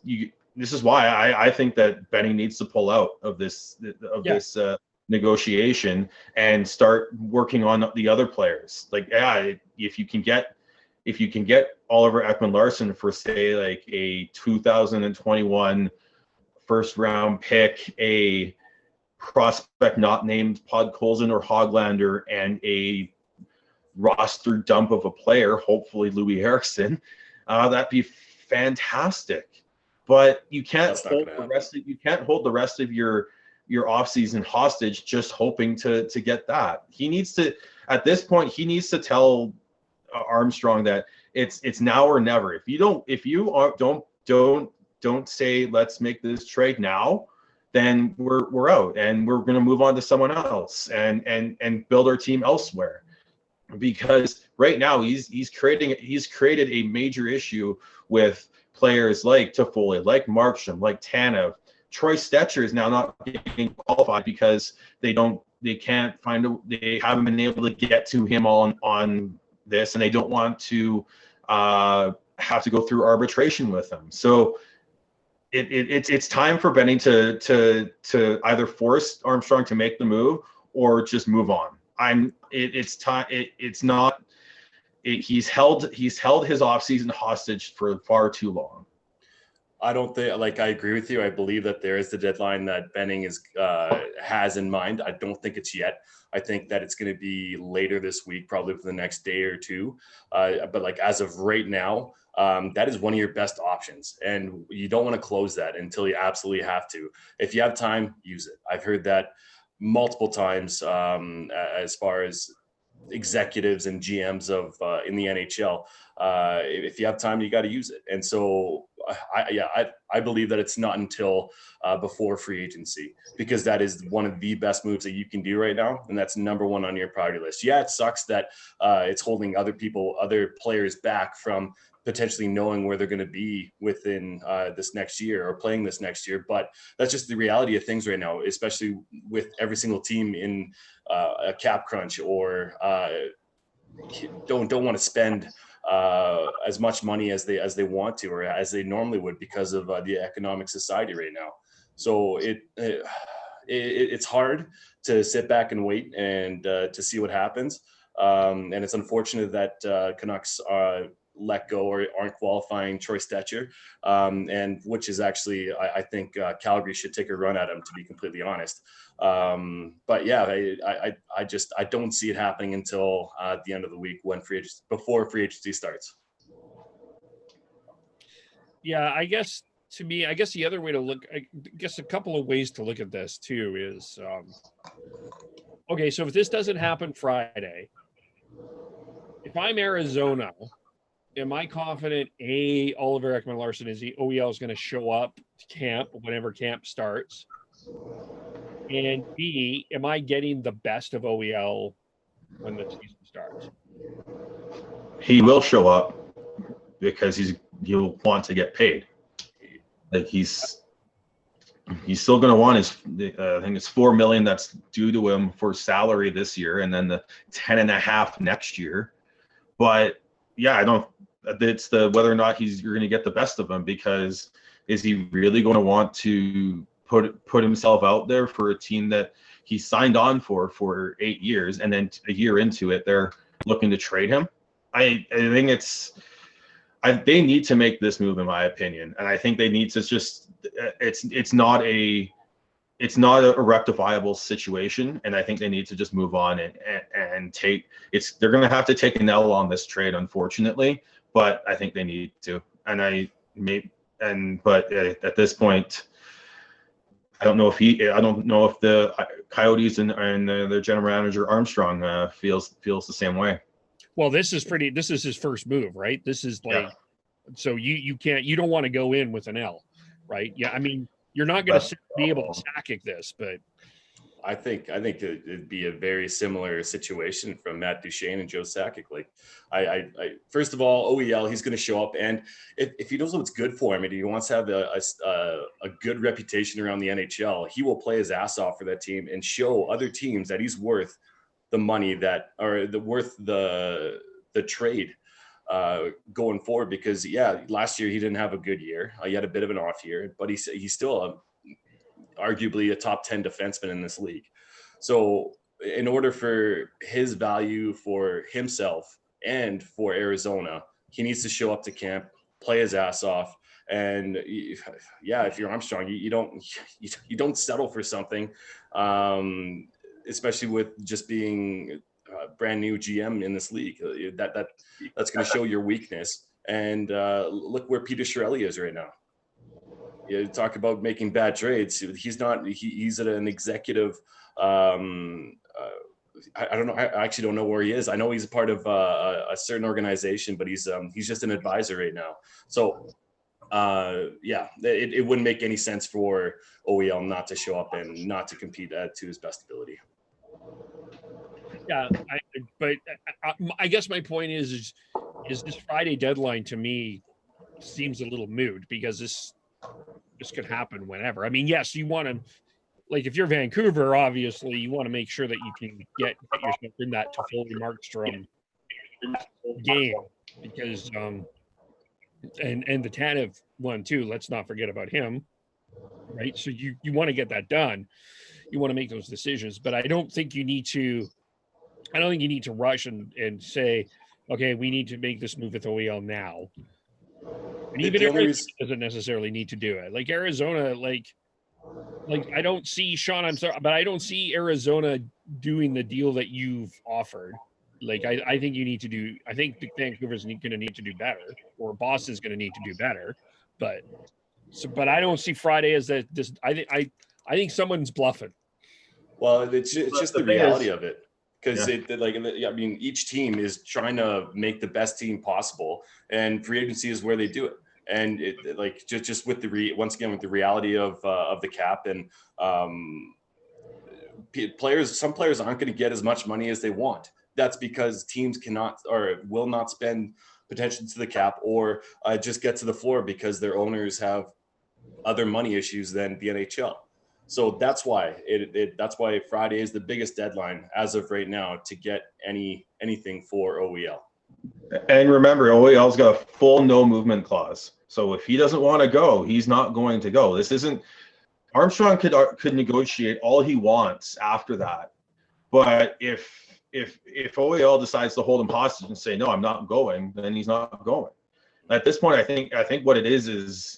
is why I think that Benny needs to pull out of this negotiation and start working on the other players. Like, if you can get Oliver Ekman-Larsson for, say, like a 2021 first round pick, a prospect not named Podkolzin or Hoglander, and a roster dump of a player, hopefully Louis Eriksson, that'd be fantastic. But you can't hold the rest of your offseason hostage just hoping to get that. He needs to, at this point, tell Armstrong that it's now or never. If you don't say let's make this trade now, then we're out, and we're going to move on to someone else and build our team elsewhere. Because right now he's created a major issue with players like Toffoli, like Markstrom, like Tanev. Troy Stetcher is now not getting qualified because they haven't been able to get to him on this, and they don't want to have to go through arbitration with him. So it's time for Benny to either force Armstrong to make the move or just move on. He's held his offseason hostage for far too long. I don't think, I agree with you. I believe that there is the deadline that Benning has in mind. I don't think it's yet. I think that it's going to be later this week, probably for the next day or two. But as of right now, that is one of your best options, and you don't want to close that until you absolutely have to. If you have time, use it. I've heard that multiple times as far as executives and GMs in the NHL. If you have time, you got to use it. And so I believe that it's not until before free agency, because that is one of the best moves that you can do right now, and that's number one on your priority list. Yeah, it sucks that it's holding other players back from potentially knowing where they're going to be within this next year or playing this next year. But that's just the reality of things right now, especially with every single team in a cap crunch or don't want to spend as much money as they want to or as they normally would because of the economic society right now. So it's hard to sit back and wait and to see what happens. And it's unfortunate that Canucks let go or aren't qualifying Troy Stetcher, and which is actually, I think Calgary should take a run at him, to be completely honest. But yeah, I don't see it happening until the end of the week before free agency starts. Yeah, I guess the other way to look, a couple of ways to look at this too is, okay, so if this doesn't happen Friday, if I'm Arizona, am I confident Oliver Ekman-Larsson OEL is going to show up to camp whenever camp starts? And B, am I getting the best of OEL when the season starts? He will show up because he'll want to get paid. Like he's still going to want his, I think it's $4 million that's due to him for salary this year, and then the 10.5 next year. But yeah, it's the whether or not you're going to get the best of him, because is he really going to want to put himself out there for a team that he signed on for 8 years, and then a year into it they're looking to trade him? I think they need to make this move, in my opinion, and I think they need to just it's not a rectifiable situation, and I think they need to just move on and take they're going to have to take an L on this trade, unfortunately, but I think they need to. But at this point, I don't know if the Coyotes and their general manager Armstrong feels the same way. Well, this is his first move, right? This is like, so you don't want to go in with an L, right? Yeah, I mean, you're not going to be able to Sakic this, but I think it'd be a very similar situation from Matt Duchene and Joe Sakic. Like, I first of all, OEL, he's going to show up, and if he knows what's good for him and he wants to have a good reputation around the NHL, he will play his ass off for that team and show other teams that he's worth the money worth the trade going forward. Because last year he didn't have a good year. He had a bit of an off year, but he's still arguably a top 10 defenseman in this league. So in order for his value for himself and for Arizona, he needs to show up to camp, play his ass off. And if you're Armstrong, you don't settle for something, especially with just being a brand new GM in this league. That's going to show your weakness. And look where Peter Chiarelli is right now. You talk about making bad trades. He's not. He's at an executive. I don't know. I actually don't know where he is. I know he's a part of a certain organization, but he's just an advisor right now. So, it wouldn't make any sense for OEL not to show up and not to compete to his best ability. Yeah, but I guess my point is this Friday deadline to me seems a little moot, because this could happen whenever. I mean, yes, you want to, like, if you're Vancouver, obviously you want to make sure that you can get yourself in that Toffoli Markstrom game, because and the Tanev one too. Let's not forget about him, right? So you want to get that done. You want to make those decisions, but I don't think you need to rush and say, okay, we need to make this move with OEL now. And even Arizona doesn't necessarily need to do it. Like Arizona, like I don't see, Sean, I'm sorry, but I don't see Arizona doing the deal that you've offered. Like, I think you need to do, I think Vancouver's going to need to do better, or Boston's going to need to do better. But I don't see Friday as that. I think someone's bluffing. Well, it's just the reality of it. Because each team is trying to make the best team possible, and free agency is where they do it. And just with once again with the reality of the cap, and some players aren't going to get as much money as they want. That's because teams cannot or will not spend potentially to the cap, or just get to the floor because their owners have other money issues than the NHL. So that's why that's why Friday is the biggest deadline as of right now to get anything for OEL. And remember, OEL's got a full no movement clause. So if he doesn't want to go, he's not going to go. This isn't Armstrong could negotiate all he wants after that. But if OEL decides to hold him hostage and say, no, I'm not going, then he's not going. At this point, I think what it is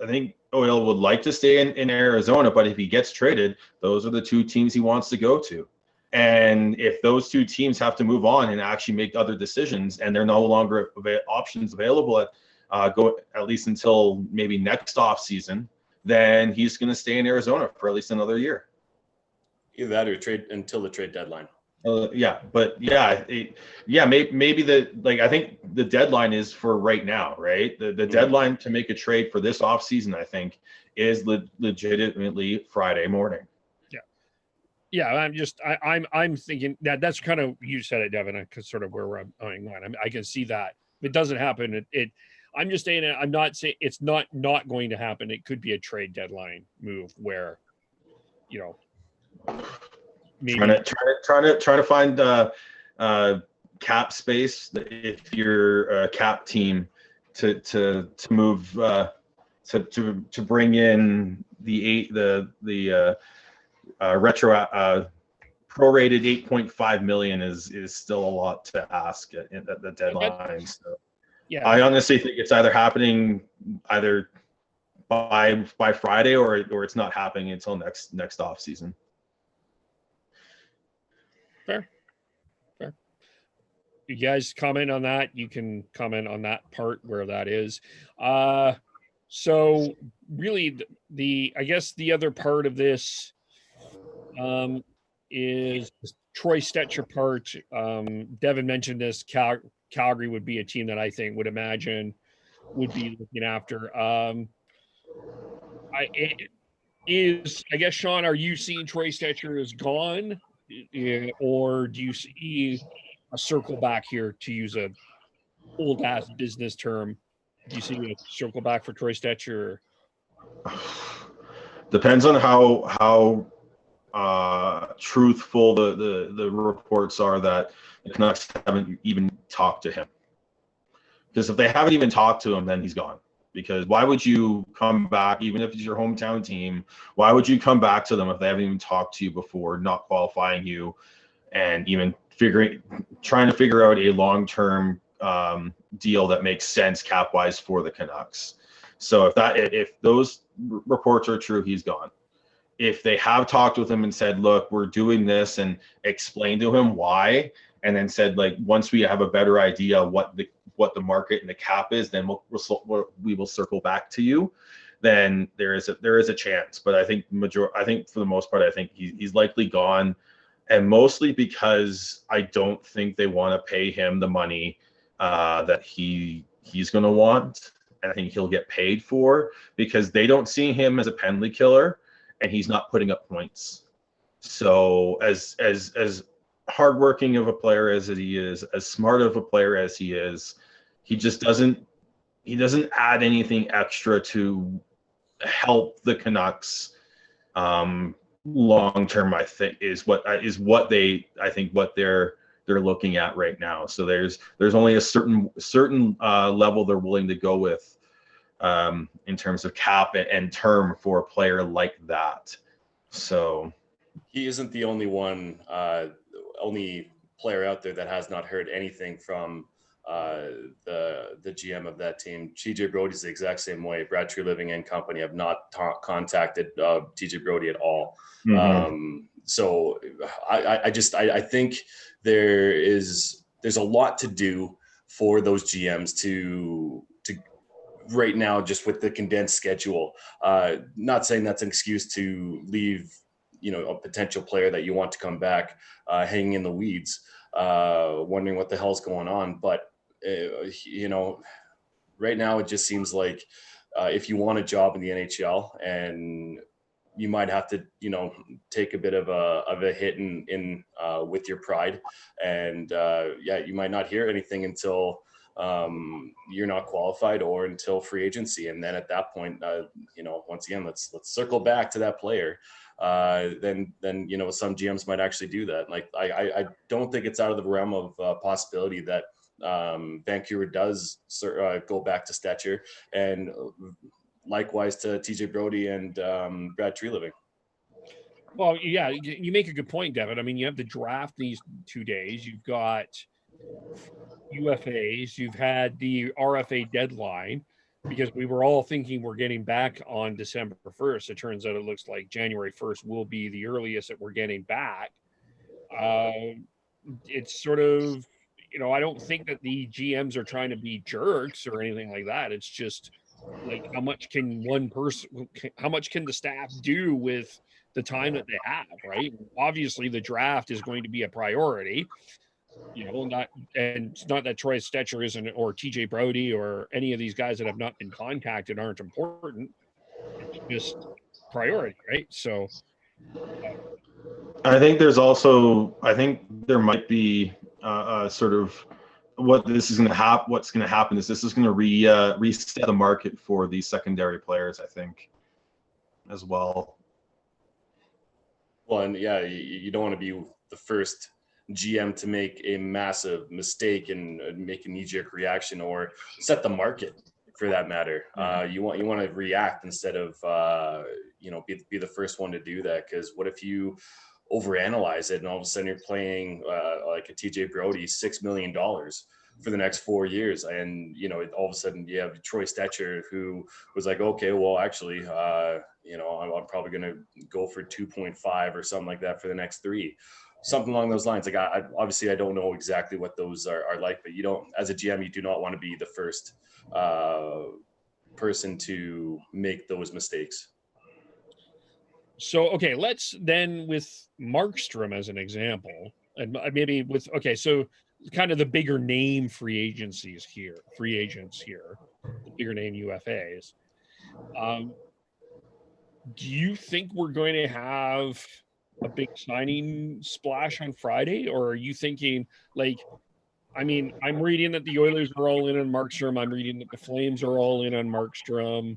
I think OEL would like to stay in Arizona, but if he gets traded, those are the two teams he wants to go to. And if those two teams have to move on and actually make other decisions, and they're no longer options available at least until maybe next off season, then he's going to stay in Arizona for at least another year. Either that or trade until the trade deadline. Maybe I think the deadline is for right now, right? The deadline to make a trade for this offseason, I think, is legitimately Friday morning. Yeah, I'm thinking that's kind of, you said it, Devin, because sort of where we're going on. I can see that. If it doesn't happen, I'm just saying, I'm not saying it's not going to happen. It could be a trade deadline move where, maybe trying to find cap space if you're a cap team to move to bring in the prorated 8.5 million is still a lot to ask at the deadline. So yeah, I honestly think it's either happening by Friday or it's not happening until next off season. Fair. You guys comment on that. You can comment on that part where that is. So really, I guess the other part of this is Troy Stetcher part. Devin mentioned this. Calgary would be a team that I think would imagine would be looking after. I guess, Sean, are you seeing Troy Stetcher is gone, or do you see a circle back here, to use a old ass business term? Do you see a circle back for Troy Stetcher? Depends on how truthful the reports are that the Canucks haven't even talked to him. Because if they haven't even talked to him, then he's gone. Because why would you come back, even if it's your hometown team? Why would you come back to them if they haven't even talked to you before, not qualifying you, and even trying to figure out a long-term deal that makes sense cap-wise for the Canucks? So if those reports are true, he's gone. If they have talked with him and said, look, we're doing this, and explained to him why, and then said, like, once we have a better idea what the market and the cap is, then we will circle back to you, then there is a chance. But I think for the most part, I think he's likely gone, and mostly because I don't think they want to pay him the money that he's going to want, and I think he'll get paid for, because they don't see him as a penalty killer, and he's not putting up points. So as hardworking of a player as he is, as smart of a player as he is, he just doesn't add anything extra to help the Canucks long term. I think is what they're looking at right now. So there's only a certain level they're willing to go with in terms of cap and term for a player like that. So he isn't the only player out there that has not heard anything from the GM of that team. TJ Brody's the exact same way. Brad Treliving and company have not contacted TJ Brody at all. Mm-hmm. So I think there's a lot to do for those GMs to right now, just with the condensed schedule. Not saying that's an excuse to leave, a potential player that you want to come back hanging in the weeds, wondering what the hell's going on. But, right now it just seems like if you want a job in the NHL, and you might have to, take a bit of a hit in with your pride. And you might not hear anything until you're not qualified or until free agency. And then at that point, once again, let's circle back to that player. Then some GMs might actually do that. Like I don't think it's out of the realm of possibility that Vancouver does go back to Stetcher, and likewise to TJ Brody and Brad Treliving. Well, yeah, you make a good point, Devin. I mean, you have the draft these 2 days. You've got UFAs. You've had the RFA deadline, because we were all thinking we're getting back on December 1st. It turns out it looks like January 1st will be the earliest that we're getting back. It's sort of, I don't think that the GMs are trying to be jerks or anything like that. It's just like, how much can the staff do with the time that they have, right? Obviously the draft is going to be a priority, it's not that Troy Stetcher isn't, or TJ Brody, or any of these guys that have not been contacted aren't important. It's just priority, right? So I think there might be sort of what's going to happen is this is going to reset the market for these secondary players, I think, as well. Well, and you don't want to be the first GM to make a massive mistake and make a knee-jerk reaction, or set the market for that matter. You want to react instead of be the first one to do that. Because what if you overanalyze it and all of a sudden you're playing like a TJ Brody $6 million for the next 4 years, and all of a sudden you have Troy Stetcher who was like, okay, well actually I'm probably going to go for 2.5 or something like that for the next 3. Something along those lines. Like I don't know exactly what those are like, but as a GM, you do not want to be the first person to make those mistakes. So, okay, let's then with Markstrom as an example, and maybe with, okay, so kind of the bigger name free agents here, the bigger name UFAs. Do you think we're going to have a big signing splash on Friday, or are you thinking like, I mean, I'm reading that the Oilers are all in on Markstrom. I'm reading that the Flames are all in on Markstrom.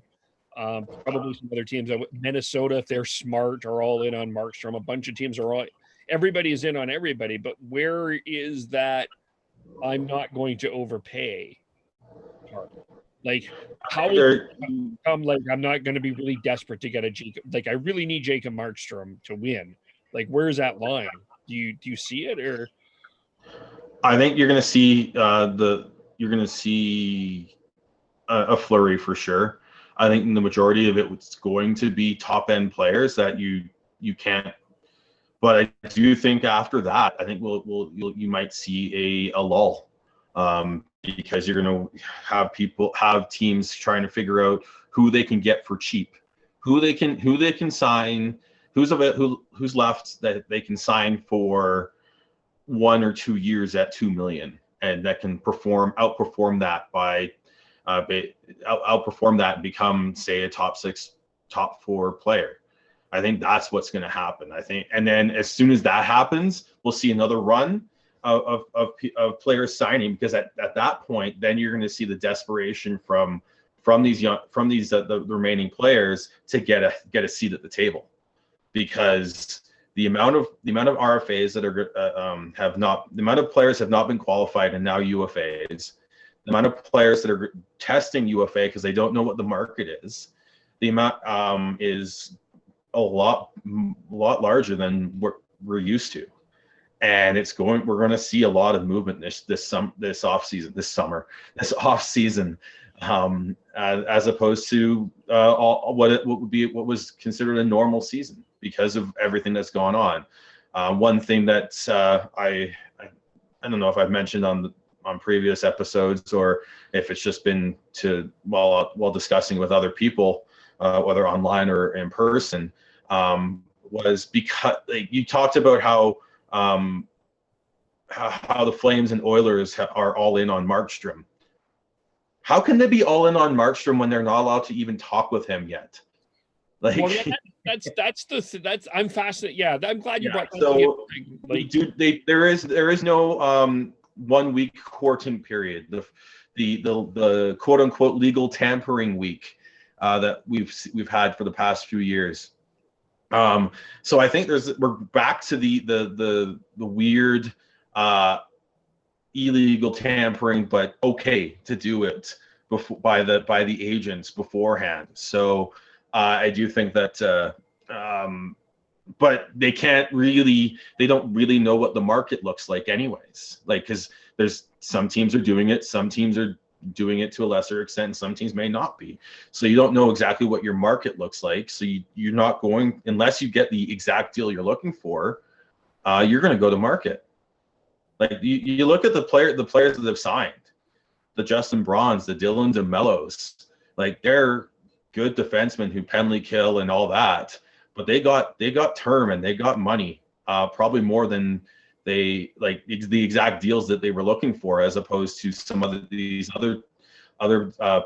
Probably some other teams. Minnesota, if they're smart, are all in on Markstrom. A bunch of teams are all. Everybody is in on everybody. But where is that? I'm not going to overpay part. Like, how is it come? Like, I'm not going to be really desperate to get a Jacob. Like, I really need Jacob Markstrom to win. Like, where's that line? Do you see it, or? I think you're going to see a flurry for sure. I think the majority of it was going to be top end players that you can't. But I do think after that, I think you might see a lull, because you're going to have teams trying to figure out who they can get for cheap, who they can sign, who's left that they can sign for 1 or 2 years at $2 million, and that can outperform that and become, say, a top 6, top 4 player. I think that's what's going to happen. I think, and then as soon as that happens, we'll see another run of players signing, because at that point, then you're going to see the desperation from the remaining players to get a seat at the table, because the amount of RFAs that the amount of players have not been qualified and now UFAs, the amount of players that are testing UFA because they don't know what the market is, the amount is a lot larger than what we're used to, and we're going to see a lot of movement this off season, as opposed to what was considered a normal season, because of everything that's gone on. One thing that I don't know if I've mentioned on previous episodes, or if it's just been while discussing with other people, whether online or in person, was because, like, you talked about how the Flames and Oilers are all in on Markstrom. How can they be all in on Markstrom when they're not allowed to even talk with him yet? Like, well, that's I'm fascinated. Yeah, I'm glad you brought that so up. There is no 1 week courting period. The quote unquote legal tampering week that we've had for the past few years. So I think we're back to the weird illegal tampering, but okay to do it by the agents beforehand. So I do think that, but they don't really know what the market looks like anyways. Like, because there's some teams are doing it, some teams are doing it to a lesser extent, and some teams may not be. So you don't know exactly what your market looks like. So you're not going, unless you get the exact deal you're looking for, you're going to go to market. Like, you look at the players that have signed, the Justin Brauns, the Dylan DeMellos, like, they're good defensemen who penalty kill and all that, but they got term and they got money, probably more than they, like, the exact deals that they were looking for, as opposed to some of these other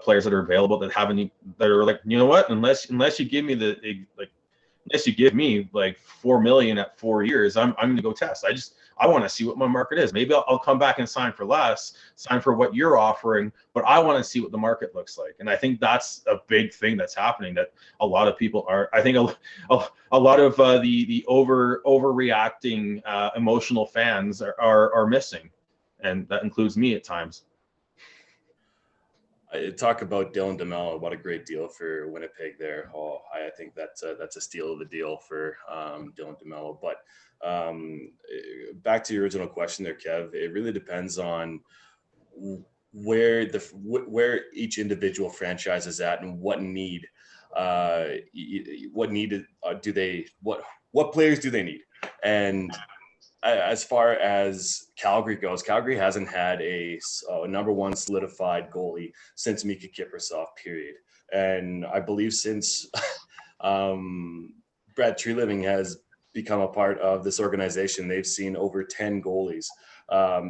players that are available that are like, you know what, unless you give me unless you give me like $4 million at 4 years, I'm going to go test. I want to see what my market is. Maybe I'll come back and sign for less, sign for what you're offering, but I want to see what the market looks like. And I think that's a big thing that's happening, that a lot of people are, I think a lot of the overreacting emotional fans are missing. And that includes me at times. Talk about Dylan DeMello. What a great deal for Winnipeg there. Oh, I think that's a steal of the deal for Dylan DeMello. But back to your original question there, Kev. It really depends on where each individual franchise is at and what players do they need. And as far as Calgary goes, Calgary hasn't had a number one solidified goalie since Mika Kiprusoff, period. And I believe since Brad Treliving has become a part of this organization, they've seen over 10 goalies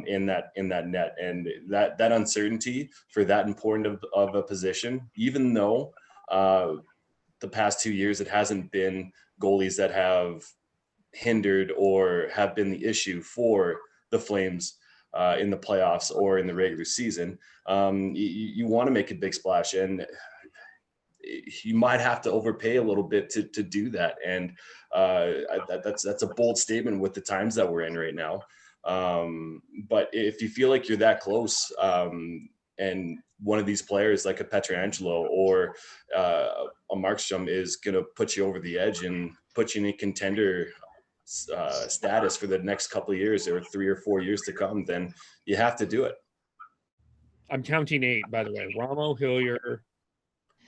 in that net, and that uncertainty for that important of a position, even though the past 2 years it hasn't been goalies that have hindered or have been the issue for the Flames in the playoffs or in the regular season. You want to make a big splash, and you might have to overpay a little bit to do that. And that's a bold statement with the times that we're in right now. But if you feel like you're that close, and one of these players like a Pietrangelo or a Markstrom is going to put you over the edge and put you in a contender status for the next couple of years or 3 or 4 years to come, then you have to do it. I'm counting 8, by the way. Ramo, Hillier,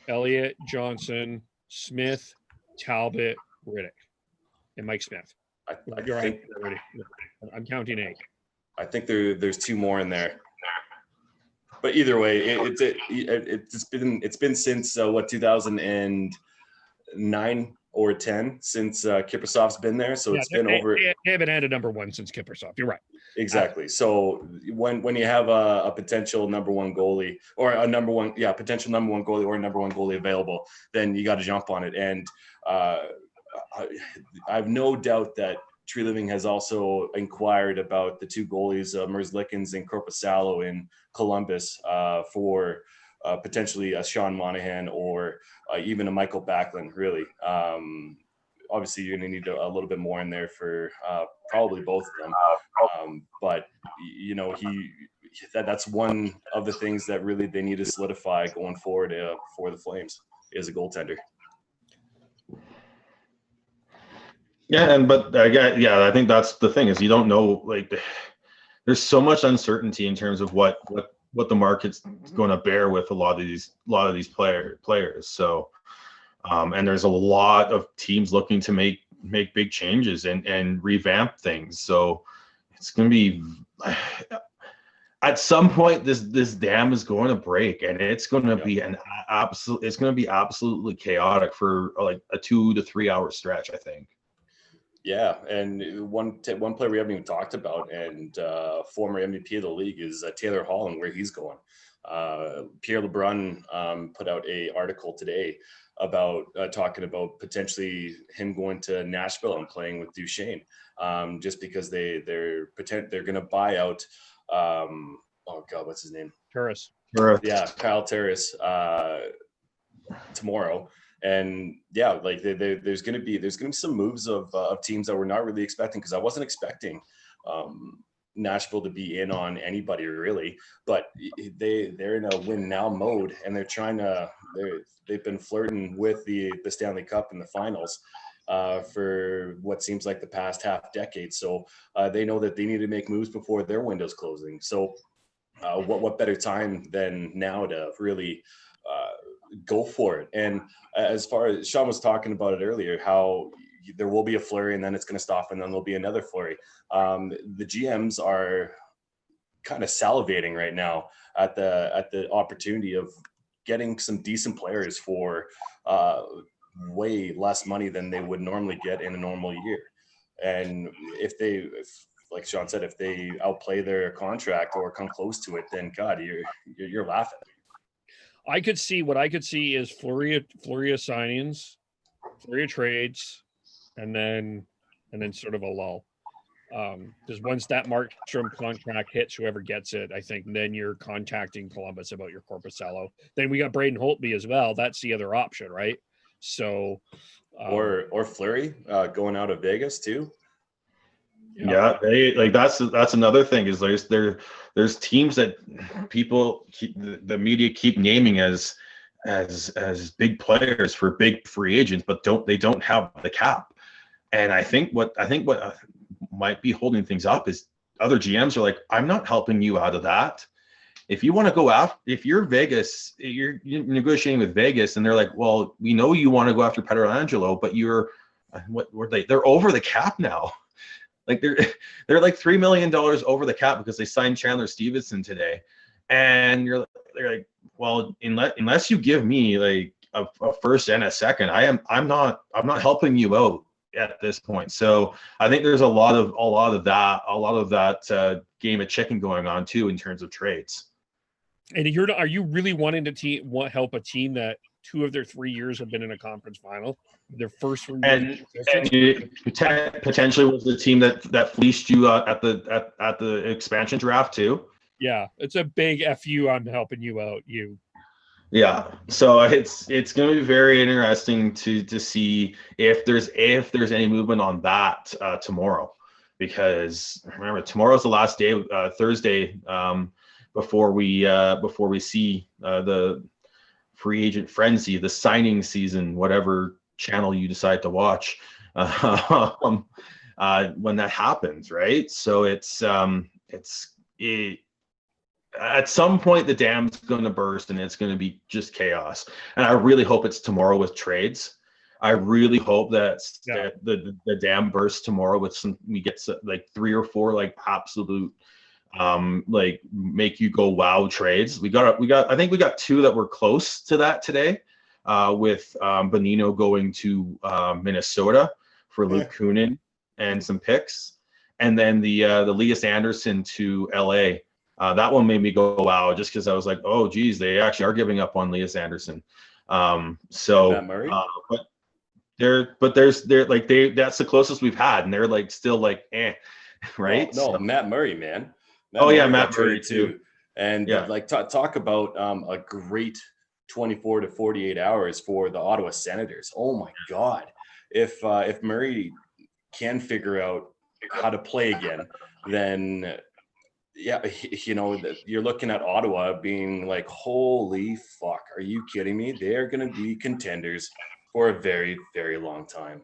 Elliott, Johnson, Smith, Talbot, Riddick, and Mike Smith. You're right. I'm counting 8. I think there's 2 more in there. But either way, it's been since 2009 or 10 since Kiprusoff's been there. So it's been over. They haven't had a number 1 since Kiprusoff. You're right. Exactly. So when you have a potential number 1 goalie or potential number 1 goalie or number 1 goalie available, then you got to jump on it. And I have no doubt that Treliving has also inquired about the 2 goalies, Merzlikins and Korpisalo in Columbus, for potentially a Sean Monahan or even a Michael Backlund, really. Obviously, you're going to need a little bit more in there for probably both of them. But, you know, that's one of the things that really they need to solidify going forward for the Flames is a goaltender. Yeah, I think that's the thing is you don't know, like, there's so much uncertainty in terms of what the market's going to bear with a lot of these players. So, and there's a lot of teams looking to make big changes and revamp things. So it's going to be at some point this dam is going to break, and it's going to be absolutely chaotic for like a 2 to 3 hour stretch, I think. Yeah, and one player we haven't even talked about, and former MVP of the league, is Taylor Hall and where he's going. Pierre LeBrun put out an article today about talking about potentially him going to Nashville and playing with Duchesne, just because they're going to buy out. What's his name? Turris. Yeah, Kyle Turris tomorrow. And yeah, like there's going to be some moves of teams that we're not really expecting, because I wasn't expecting Nashville to be in on anybody really, but they're in a win now mode, and they've been flirting with the Stanley Cup in the finals for what seems like the past half decade. So they know that they need to make moves before their window's closing. So what better time than now to really go for it. And as far as Sean was talking about it earlier, how there will be a flurry and then it's going to stop and then there'll be another flurry. The GMs are kind of salivating right now at the opportunity of getting some decent players for way less money than they would normally get in a normal year. And if like Sean said, if they outplay their contract or come close to it, then God, you're laughing. What I could see is flurry of signings, flurry of trades, and then sort of a lull. Because once that Markstrom contract hits, whoever gets it, I think then you're contacting Columbus about your Korpisalo. Then we got Braden Holtby as well. That's the other option, right? So, or Fleury going out of Vegas too. Yeah, that's another thing is there's teams that the media keep naming as big players for big free agents, but they don't have the cap. And I think what might be holding things up is other GMs are like, I'm not helping you out of that. If you want to go after, if you're Vegas, you're negotiating with Vegas, and they're like, well, we know you want to go after Pietrangelo, but they're over the cap now. Like they're like $3 million over the cap because they signed Chandler Stevenson today, and they're like, well, unless you give me like a first and a second, I'm not helping you out at this point. So I think there's a lot of that game of chicken going on too in terms of trades. And are you really wanting to help a team that 2 of their 3 years have been in a conference final? Their first 3 years, and you potentially was the team that fleeced you at the expansion draft too. Yeah, it's a big fu. I'm helping you out. Yeah, so it's going to be very interesting to see if there's any movement on that tomorrow, because remember, tomorrow's the last day, Thursday, before we see the free agent frenzy, the signing season, whatever channel you decide to watch, when that happens, right? So at some point the dam's going to burst and it's going to be just chaos. And I really hope it's tomorrow with trades. I really hope that the dam bursts tomorrow with we get like 3 or 4 like absolute like make you go wow trades. I think we got 2 that were close to that today, with Bonino going to Minnesota for Luke Kunin and some picks, and then the Elias Anderson to LA. That one made me go wow, just because I was like, oh geez, they actually are giving up on Elias Anderson. So Matt Murray? that's the closest we've had, and they're like still like right? No, Matt Murray, man. Matt Murray too. And talk about a great 24 to 48 hours for the Ottawa Senators. Oh my God. If Murray can figure out how to play again, then you're looking at Ottawa being like, holy fuck, are you kidding me? They're going to be contenders for a very, very long time.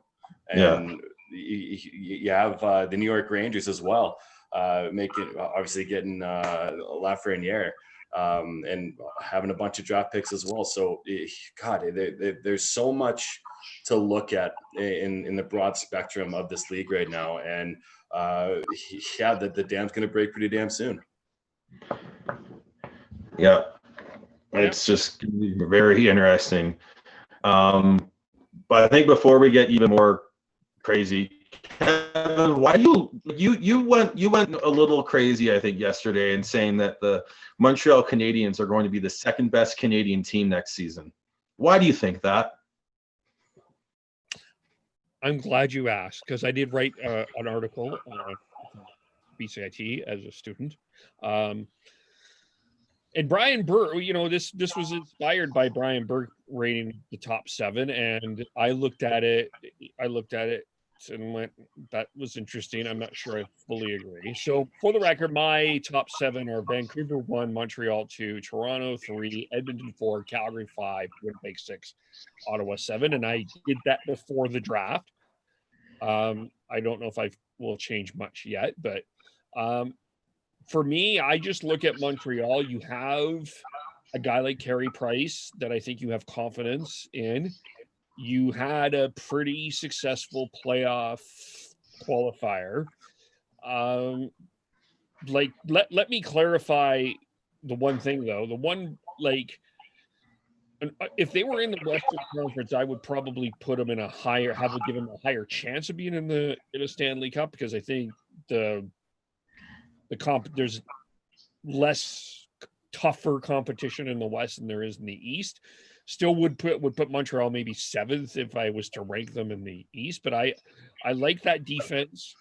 And you have the New York Rangers as well, getting Lafreniere, and having a bunch of draft picks as well. So, there's so much to look at in the broad spectrum of this league right now. And the dam's going to break pretty damn soon. Yeah, it's just going to be very interesting. But I think before we get even more crazy, Kevin, why you went a little crazy, I think, yesterday in saying that the Montreal Canadiens are going to be the second best Canadian team next season. Why do you think that? I'm glad you asked, because I did write an article on BCIT as a student. And Brian Burke, this was inspired by Brian Burke rating the top 7, and I looked at it and went, that was interesting. I'm not sure I fully agree. So for the record, my top 7 are Vancouver 1, Montreal 2, Toronto 3, Edmonton 4, Calgary 5, Winnipeg 6, Ottawa 7. And I did that before the draft. I don't know if I will change much yet, but for me, I just look at Montreal. You have a guy like Carey Price that I think you have confidence in. You had a pretty successful playoff qualifier. Let me clarify the one thing, though. The one, if they were in the Western Conference, I would probably put them give them a higher chance of being in a Stanley Cup, because I think there's less tougher competition in the West than there is in the East. Still would put Montreal maybe 7th if I was to rank them in the East, but I like that defense.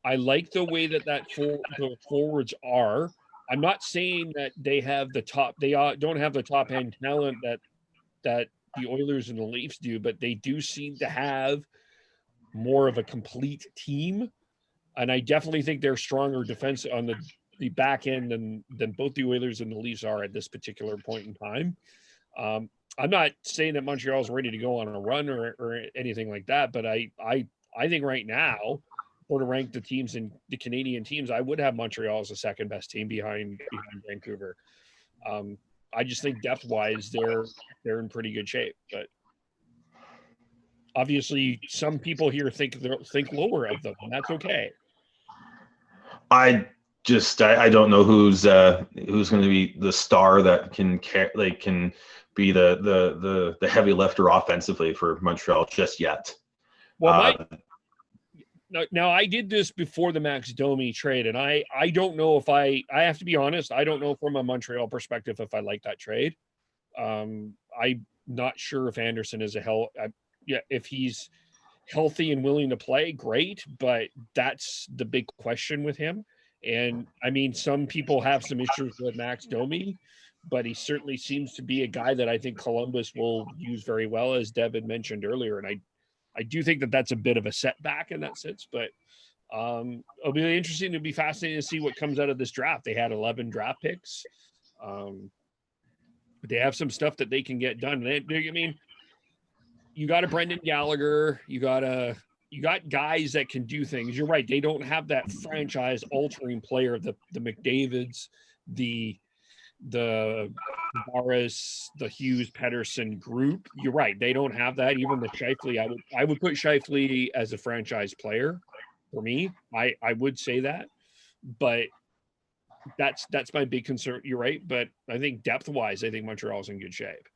I like the way that the forwards are. I'm not saying that they don't have the top end talent that the Oilers and the Leafs do, but they do seem to have more of a complete team. And I definitely think they're stronger defense on the back end than both the Oilers and the Leafs are at this particular point in time. I'm not saying that Montreal's ready to go on a run or anything like that, but I think right now, or to rank the teams in the Canadian teams, I would have Montreal as the second best team behind Vancouver. I just think depth wise, they're in pretty good shape, but obviously some people here think lower of them, and that's okay. just I don't know who's going to be the star that can be the heavy lifter offensively for Montreal just yet. Well, now I did this before the Max Domi trade, and I don't know if I have to be honest, I don't know from a Montreal perspective if I like that trade. I'm not sure if Anderson is if he's healthy and willing to play, great, but that's the big question with him. And I mean, some people have some issues with Max Domi, but he certainly seems to be a guy that I think Columbus will use very well, as Devin mentioned earlier. And I do think that that's a bit of a setback in that sense, but it'll be really interesting. It'll be fascinating to see what comes out of this draft. They had 11 draft picks. They have some stuff that they can get done. I mean, you got a Brendan Gallagher, you got guys that can do things. You're right. They don't have that franchise altering player, the McDavids, the Morris, the Hughes, Pedersen group. You're right. They don't have that. Even the Scheifele, I would put Scheifele as a franchise player for me. I would say that, but that's my big concern. You're right. But I think depth wise, I think Montreal's in good shape.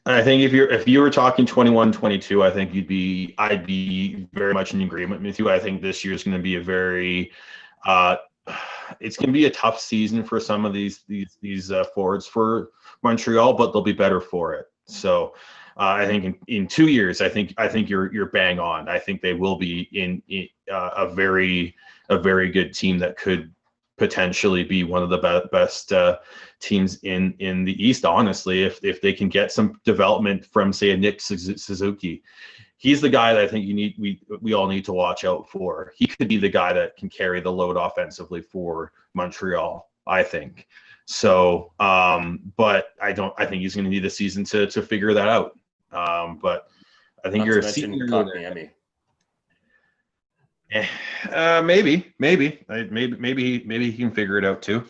I think if you were talking 21, 22, I think I'd be very much in agreement with you. I think this year is going to be it's going to be a tough season for some of these forwards for Montreal, but they'll be better for it. So I think in 2 years, I think you're bang on. I think they will be in a very good team that could potentially be one of the best teams in the East, honestly, if they can get some development from, say, a Nick Suzuki. He's the guy that I think we all need to watch out for. He could be the guy that can carry the load offensively for Montreal, I think. So, but I think he's going to need a season to figure that out. But I think you're a senior. Maybe he can figure it out too.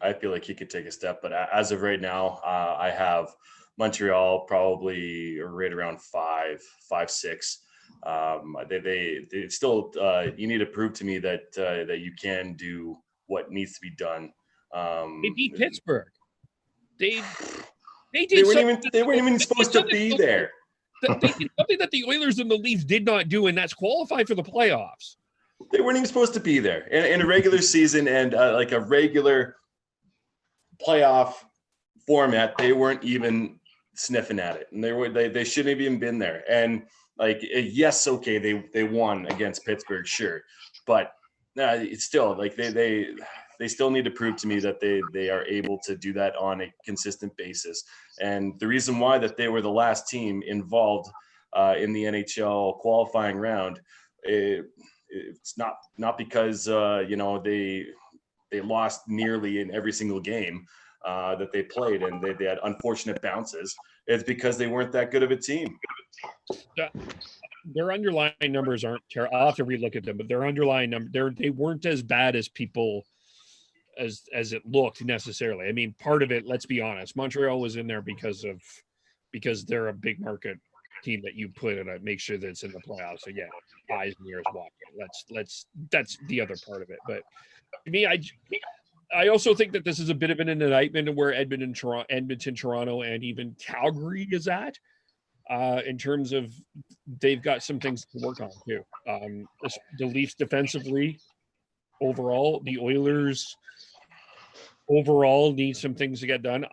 I feel like he could take a step, but as of right now, I have Montreal probably right around 5, 6. They still you need to prove to me that you can do what needs to be done. They beat Pittsburgh. They weren't even supposed to be there. They did something that the Oilers and the Leafs did not do, and that's qualify for the playoffs. They weren't even supposed to be there in a regular season and like a regular playoff format. They weren't even sniffing at it, and they shouldn't have even been there. And like, yes, okay, they won against Pittsburgh, sure, but it's still like they still need to prove to me that they are able to do that on a consistent basis. And the reason why that they were the last team involved in the NHL qualifying round, it's not because they lost nearly in every single game that they played and they had unfortunate bounces. It's because they weren't that good of a team. Their underlying numbers aren't terrible. I'll have to relook at them, but their underlying numbers, they weren't as bad as people as it looked necessarily. I mean, part of it, let's be honest, Montreal was in there because they're a big market team that you put in make sure that it's in the playoffs. So yeah, eyes and ears watching. That's the other part of it. But to me, I also think that this is a bit of an indictment of where Edmonton, Toronto, and even Calgary is at. In terms of they've got some things to work on too. The Leafs defensively, overall, the Oilers overall need some things to get done.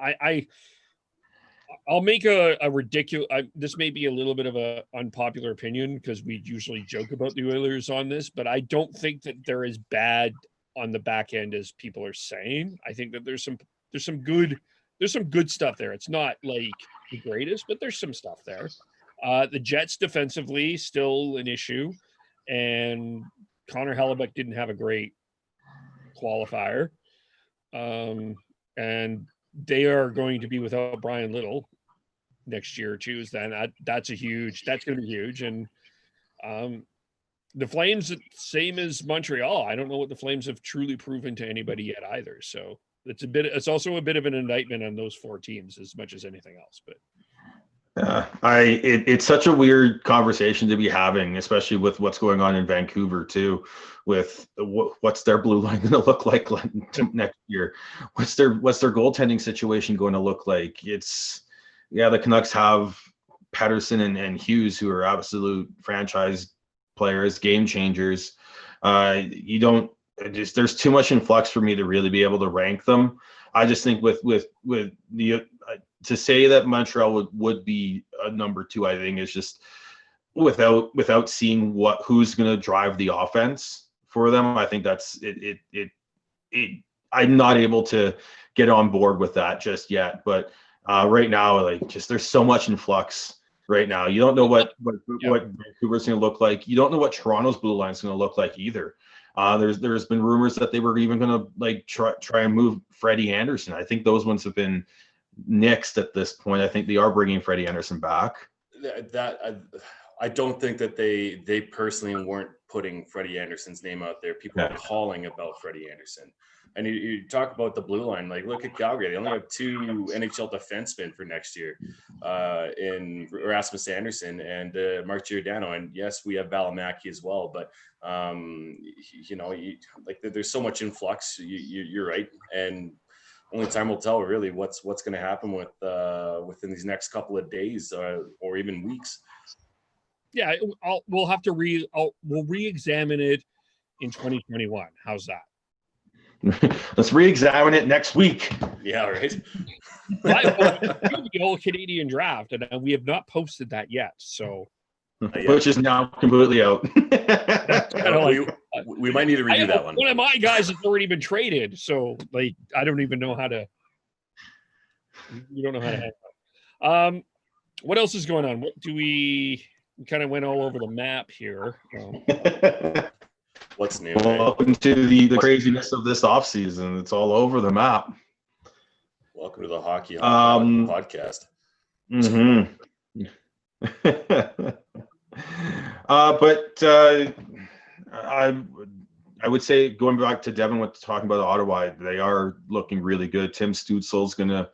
I'll make a ridiculous. This may be a little bit of a unpopular opinion because we usually joke about the Oilers on this, but I don't think that they're as bad on the back end as people are saying. I think that there's some good stuff there. It's not like the greatest, but there's some stuff there. The Jets defensively still an issue, and Connor Hellebuck didn't have a great qualifier. And they are going to be without Brian Little next year too. That's going to be huge. And the Flames, same as Montreal. I don't know what the Flames have truly proven to anybody yet either. So it's also a bit of an indictment on those four teams as much as anything else. But It's such a weird conversation to be having, especially with what's going on in Vancouver too. With what's their blue line going to look like next year? What's their goaltending situation going to look like? The Canucks have Patterson and Hughes, who are absolute franchise players, game changers. You don't just there's too much in flux for me to really be able to rank them. I just think with the to say that Montreal would be a number two, I think is just without seeing who's going to drive the offense for them. I think that's it. I'm not able to get on board with that just yet. But right now, like just there's so much in flux right now. You don't know what Vancouver's going to look like. You don't know what Toronto's blue line is going to look like either. There's been rumors that they were even going to like try and move Freddie Anderson. I think those ones have been nixed at this point. I think they are bringing Freddie Anderson back. I don't think that they personally weren't putting Freddie Anderson's name out there. People are calling about Freddie Anderson. And you talk about the blue line, like look at Calgary. They only have 2 NHL defensemen for next year, in Rasmus Anderson and Mark Giordano. And yes, we have Valimaki as well, but there's so much influx. You're right, and only time will tell really what's going to happen within these next couple of days or even weeks. Yeah, we'll have to we'll re-examine it in 2021. How's that? Let's re-examine it next week. Yeah, right. The old Canadian draft, and we have not posted that yet. So, which is now completely out. We might need to redo that one. One of my guys has already been traded, so like I don't even know how to. You don't know how to handle it. What else is going on? What do we kind of went all over the map here? What's new? Welcome to the craziness of this offseason. It's all over the map. Welcome to the Hockey podcast. Mm-hmm. I would say, going back to Devin, what's talking about Ottawa, they are looking really good. Tim Stützle's going to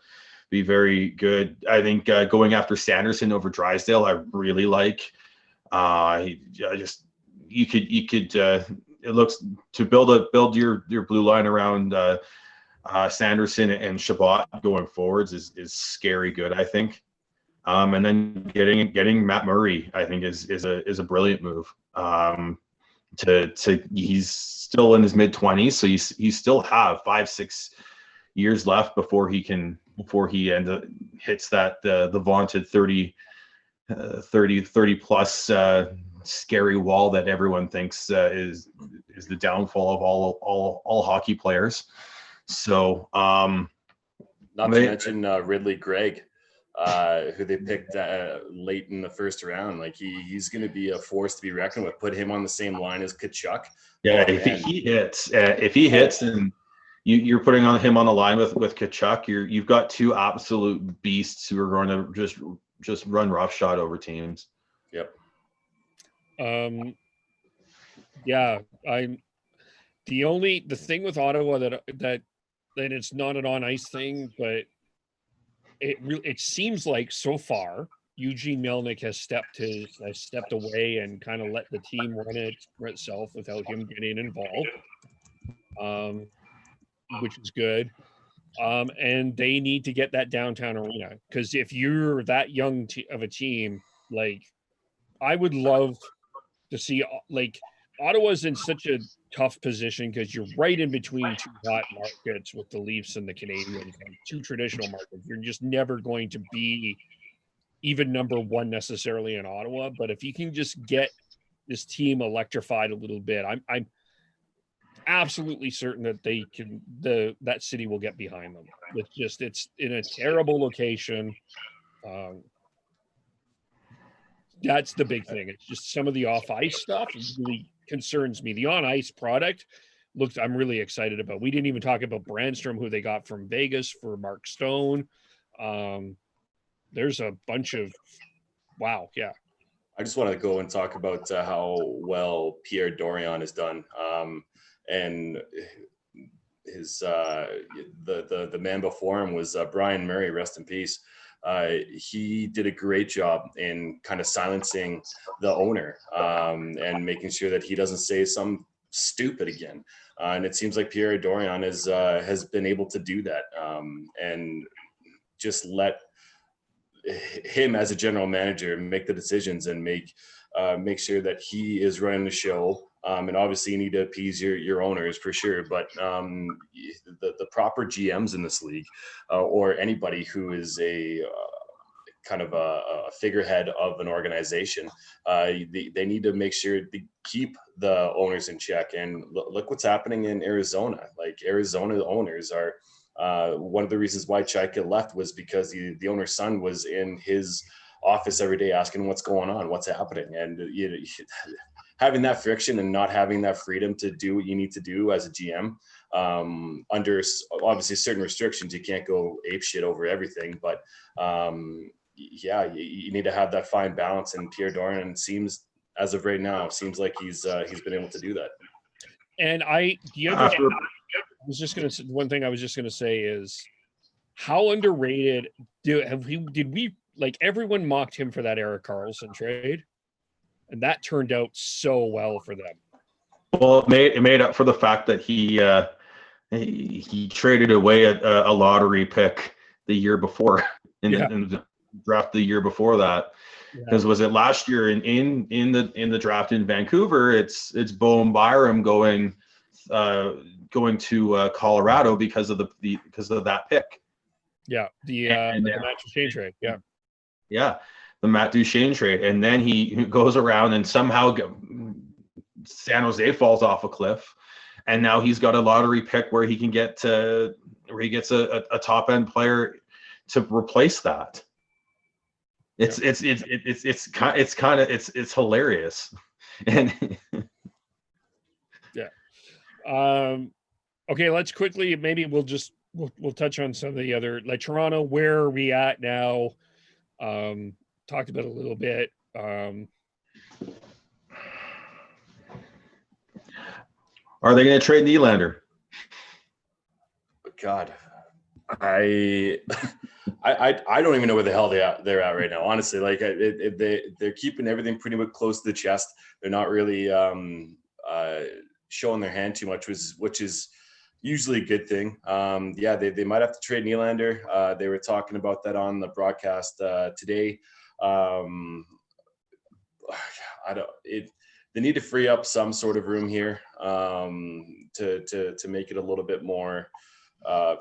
be very good. I think going after Sanderson over Drysdale, I really like. You could it looks to build your blue line around Sanderson and Chabot going forwards is scary good, I think. And then getting Matt Murray, I think is a brilliant move. He's still in his mid-20s, so he still have 5-6 years left before he hits that the vaunted 30 plus scary wall that everyone thinks is the downfall of all hockey players. So not to mention Ridley Gregg, who they picked late in the first round. Like he's going to be a force to be reckoned with. Put him on the same line as Tkachuk. Yeah, if he hits, and you're putting him on the line with Tkachuk, you've got 2 absolute beasts who are going to just run roughshod over teams. Yep. Yeah, the thing with Ottawa that it's not an on ice thing, but it seems like so far Eugene Melnyk has stepped away and kind of let the team run it for itself without him getting involved, which is good. And they need to get that downtown arena, because if you're that young of a team, like I would love to see, like Ottawa's in such a tough position because you're right in between 2 hot markets with the Leafs and the Canadiens, and 2 traditional markets. You're just never going to be even number 1 necessarily in Ottawa. But if you can just get this team electrified a little bit, I'm absolutely certain that they can. That city will get behind them. It's in a terrible location. That's the big thing. It's just some of the off-ice stuff really concerns me. The on-ice product I'm really excited about. We didn't even talk about Brandstrom, who they got from Vegas for Mark Stone. There's a bunch of wow, yeah. I just want to go and talk about how well Pierre Dorion has done, and his the man before him was Brian Murray, rest in peace. he did a great job in kind of silencing the owner and making sure that he doesn't say something stupid again. And it seems like Pierre Dorion has been able to do that and just let him as a general manager make the decisions and make sure that he is running the show. And obviously you need to appease your owners for sure, but the proper GMs in this league or anybody who is a kind of a figurehead of an organization, they need to make sure to keep the owners in check. And look what's happening in Arizona. Like Arizona owners are one of the reasons why Chaika left was because the owner's son was in his office every day asking what's going on, what's happening. And having that friction and not having that freedom to do what you need to do as a GM under obviously certain restrictions, you can't go ape shit over everything, but you need to have that fine balance. And Pierre Dorion seems, as of right now, seems like he's been able to do that. And one thing I was just gonna say is how underrated did we like everyone mocked him for that Erik Karlsson trade, and that turned out so well for them. Well, it made up for the fact that he traded away a lottery pick the year before in the draft the year before that. Because was it last year in the draft in Vancouver? It's Boehm Byram going to Colorado because of that pick. Yeah, the Matt Duchene trade. Yeah, the Matt Duchene trade, and then he goes around and somehow San Jose falls off a cliff, and now he's got a lottery pick where he gets a top end player to replace that. It's hilarious. And okay, let's quickly, maybe we'll touch on some of the other, like Toronto. Where are we at now? Talked about it a little bit. Are they going to trade Nylander? God, I don't even know where the hell they're at right now. Honestly, like they're keeping everything pretty much close to the chest. They're not really showing their hand too much, which is usually a good thing. They might have to trade Nylander. They were talking about that on the broadcast today. They need to free up some sort of room here to make it a little bit more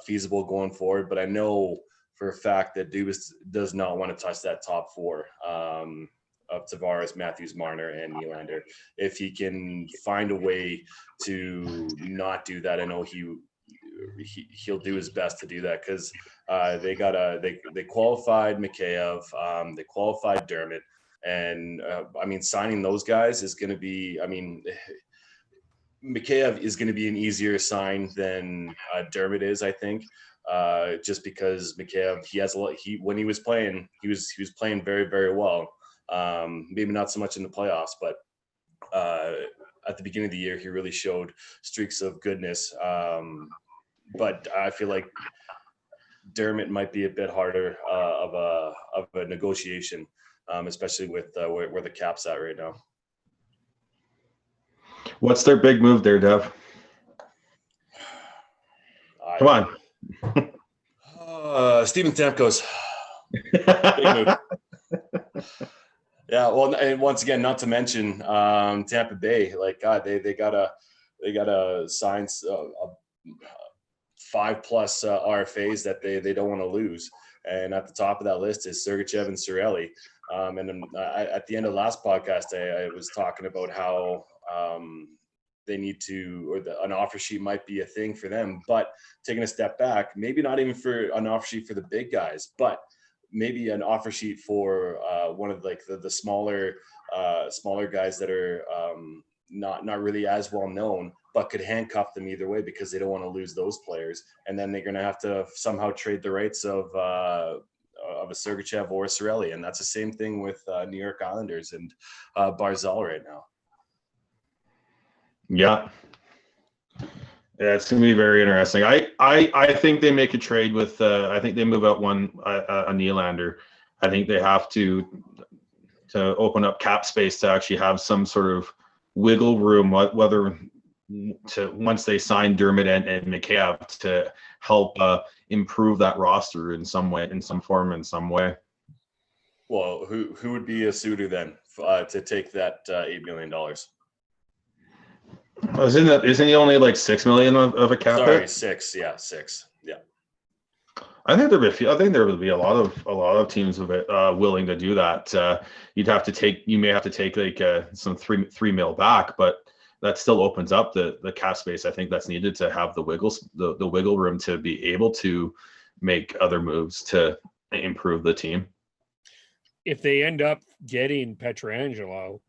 feasible going forward. But I know for a fact that Dubas does not want to touch that top four of Tavares, Matthews, Marner, and Nylander. If he can find a way to not do that, I know he'll do his best to do that, because they qualified Mikheyev, they qualified Dermott, and signing those guys is going to be, Mikheyev is going to be an easier sign than Dermott is, I think, just because Mikheyev, when he was playing, he was playing very, very well. Maybe not so much in the playoffs, but at the beginning of the year, he really showed streaks of goodness. But I feel like Dermott might be a bit harder of a negotiation, especially with where the cap's at right now. What's their big move there, Dev? Come on. Steven Stamkos. Big move. Yeah, well, and once again, not to mention Tampa Bay. Like, God, they gotta sign 5+ RFAs that they don't want to lose. And at the top of that list is Sergachev and Cirelli. And at the end of the last podcast, I was talking about how they need to, or an offer sheet might be a thing for them. But taking a step back, maybe not even for an offer sheet for the big guys, but maybe an offer sheet for one of like the smaller guys that are not really as well known, but could handcuff them either way because they don't want to lose those players. And then they're going to have to somehow trade the rights of a Sergachev or a Cirelli. And that's the same thing with New York Islanders and Barzal right now. Yeah. Yeah, it's gonna be very interesting. I think they make a trade with. I think they move out one a Nylander. I think they have to open up cap space to actually have some sort of wiggle room, whether to once they sign Dermott and McCabe to help improve that roster in some way, in some form, in some way. Well, who would be a suitor then to take that $8 million? Isn't he only like $6 million of a cap Sorry, hit? 6. Yeah, 6. Yeah. I think there would be a lot of teams of it willing to do that. You may have to take like some three mil back, but that still opens up the cap space. I think that's needed to have the wiggle room to be able to make other moves to improve the team. If they end up getting Pietrangelo,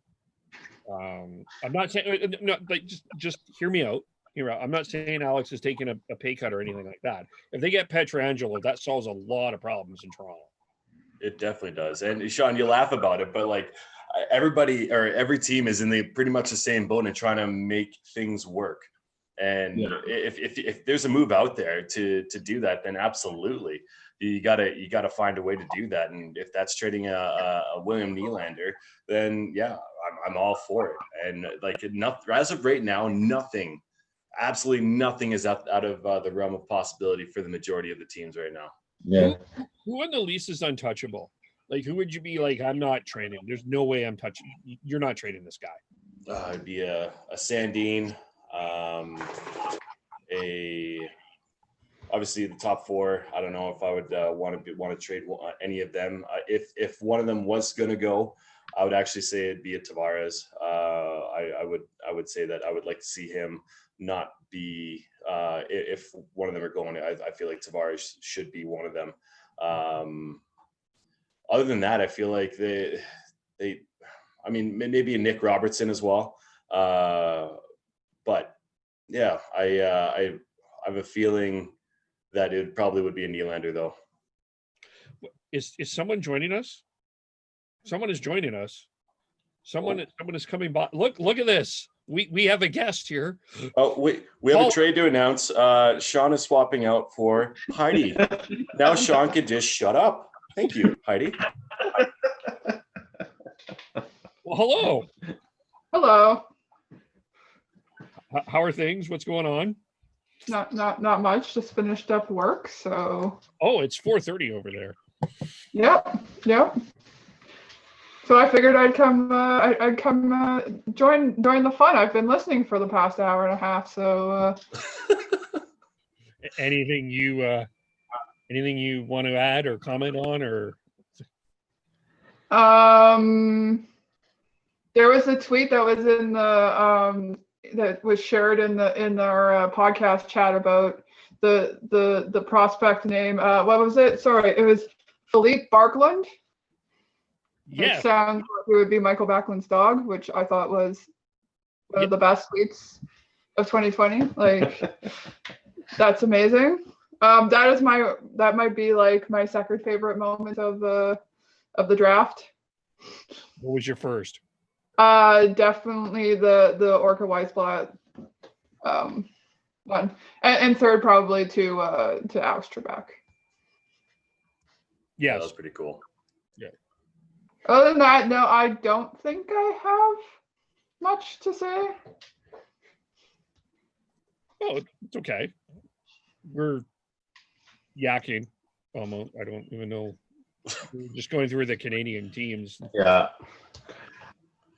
I'm not saying no, but just hear me out. I'm not saying Alex is taking a pay cut or anything like that. If they get Pietrangelo, that solves a lot of problems in Toronto. It definitely does. And Sean, you laugh about it, but like everybody or every team is in the pretty much the same boat and trying to make things work. And if there's a move out there to do that, then absolutely you gotta find a way to do that. And if that's trading a William Nylander, then yeah, I'm all for it. And like as of right now, absolutely nothing is out of the realm of possibility for the majority of the teams right now. Yeah. Who on the lease is untouchable? Like, who would you be like, I'm not trading. There's no way I'm touching. You're not trading this guy. It'd be a Sandin, obviously the top 4. I don't know if I would want to trade any of them. If one of them was going to go, I would actually say it'd be a Tavares. I would say that I would like to see him not be if one of them are going. I feel like Tavares should be one of them. Other than that, I feel like they I mean, maybe a Nick Robertson as well. But yeah, I have a feeling that it probably would be a Nylander though. Is someone joining us? Someone is joining us. Someone is coming by. Look at this. We have a guest here. Oh, we have a trade to announce. Sean is swapping out for Heidi. Now Sean can just shut up. Thank you, Heidi. Well, hello. Hello. How are things? What's going on? Not much. Just finished up work, so. Oh, it's 4:30 over there. Yep. So I figured I'd come join the fun. I've been listening for the past hour and a half. So. Anything you want to add or comment on, or? There was a tweet that was in the that was shared in our podcast chat about the prospect name. What was it? Sorry, it was Philippe Barkland. Yeah. It sounds like it would be Michael Backlund's dog, which I thought was one of the best tweets of 2020. Like, that's amazing. That might be like my second favorite moment of the draft. What was your first? Definitely the Orca Weissblatt one, and third probably to Alex Trebek. Yes, that was pretty cool. Yeah. Other than that, no, I don't think I have much to say. Oh, it's okay. We're yakking almost. I don't even know. We're just going through the Canadian teams. Yeah.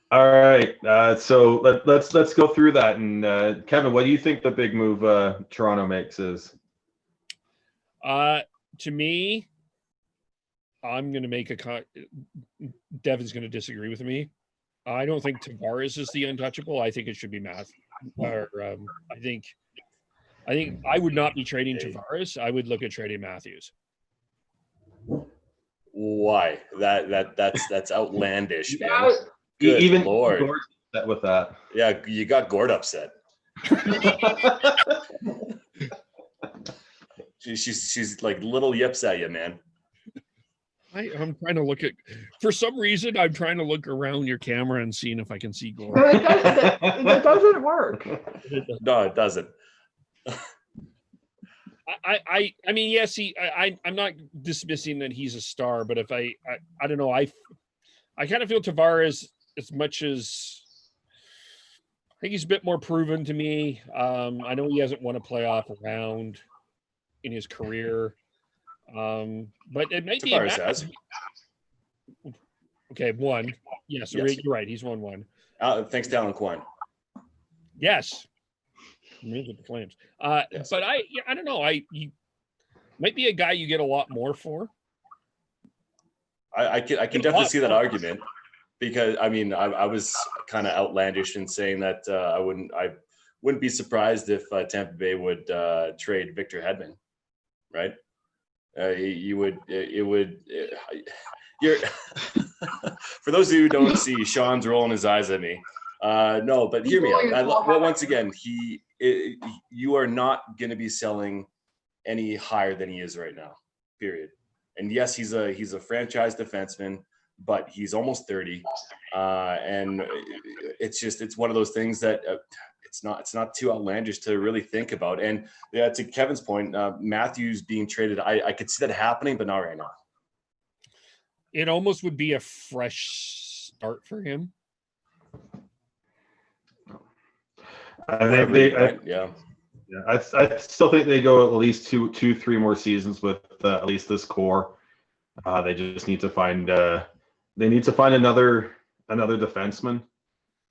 All right. So let's go through that. And Kevin, what do you think the big move Toronto makes is? To me, I'm going to make Devin's going to disagree with me. I don't think Tavares is the untouchable. I think it should be Matthews. I think I would not be trading Tavares. I would look at trading Matthews. Why? That's outlandish, man. Good Even Lord. Gord's upset with that. Yeah, you got Gord upset. she's like little yips at you, man. I'm trying to look at. For some reason, I'm trying to look around your camera and seeing if I can see Gord. It doesn't work. No, it doesn't. I mean, yes, I'm not dismissing that he's a star, but if I don't know, I kind of feel Tavares, as much as I think he's a bit more proven to me. I know he hasn't won a playoff round in his career, but it might be a Tavares has. Okay, one. Yes, Yes. you're right. He's won one. Thanks to Alan Quine. Yes. With the Flames. Yes. But I don't know. He might be a guy you get a lot more for. I can definitely see that argument, because I mean I was kind of outlandish in saying that I wouldn't be surprised if Tampa Bay would trade Victor Hedman, right? You're for those of you who don't see, Sean's rolling his eyes at me. No, but hear me out. Well, once again, you are not going to be selling any higher than he is right now, period. And yes, he's a franchise defenseman, but he's almost 30, and it's one of those things that it's not too outlandish to really think about. And yeah, to Kevin's point, Matthews being traded, I could see that happening, but not right now. It almost would be a fresh start for him. I still think they go at least two, 3 more seasons with at least this core. They just need to find another defenseman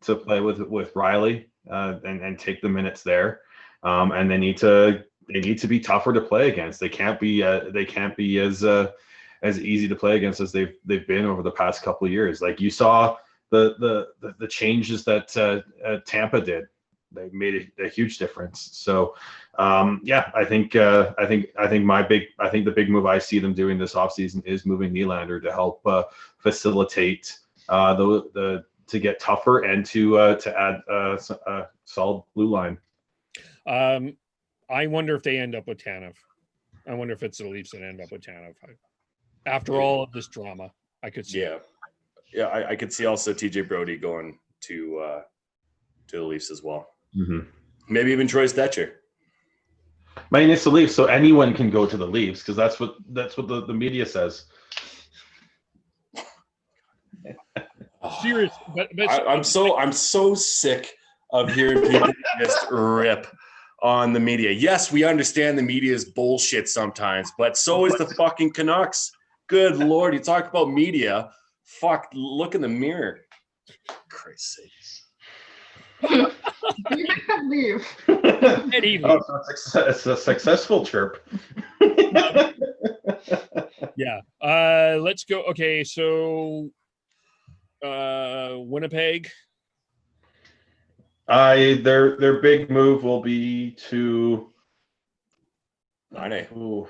to play with Riley and take the minutes there. And they need to be tougher to play against. They can't be as easy to play against as they've been over the past couple of years. Like you saw the changes that Tampa did. They made a huge difference. So I think the big move I see them doing this offseason is moving Nylander to help facilitate to get tougher and to add a solid blue line. I wonder if they end up with Tanev. I wonder if it's the Leafs that end up with Tanev. After all of this drama, I could see. Yeah, I could see also TJ Brody going to the Leafs as well. Mm-hmm. Maybe even Troy Stetcher. I mean, it's the Leafs, so anyone can go to the Leafs because that's what the media says. Serious, but I'm so sick of hearing people just rip on the media. Yes, we understand the media is bullshit sometimes, but so is the fucking Canucks. Good Lord, you talk about media. Fuck, look in the mirror. Christ's sake. You can leave. It's a successful chirp. Yeah. Let's go. Okay, so Winnipeg. Their big move will be to Laine for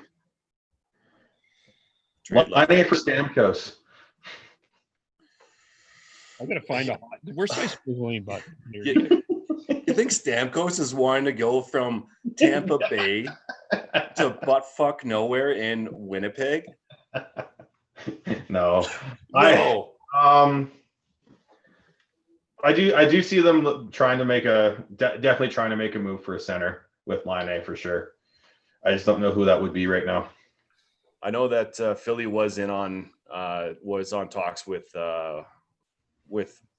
Stamkos. I'm gonna find a where's my squiggling button? You think Stamkos is wanting to go from Tampa Bay to buttfuck nowhere in Winnipeg? No. No. I do see them trying to definitely trying to make a move for a center with Laine for sure. I just don't know who that would be right now. I know that Philly was on talks with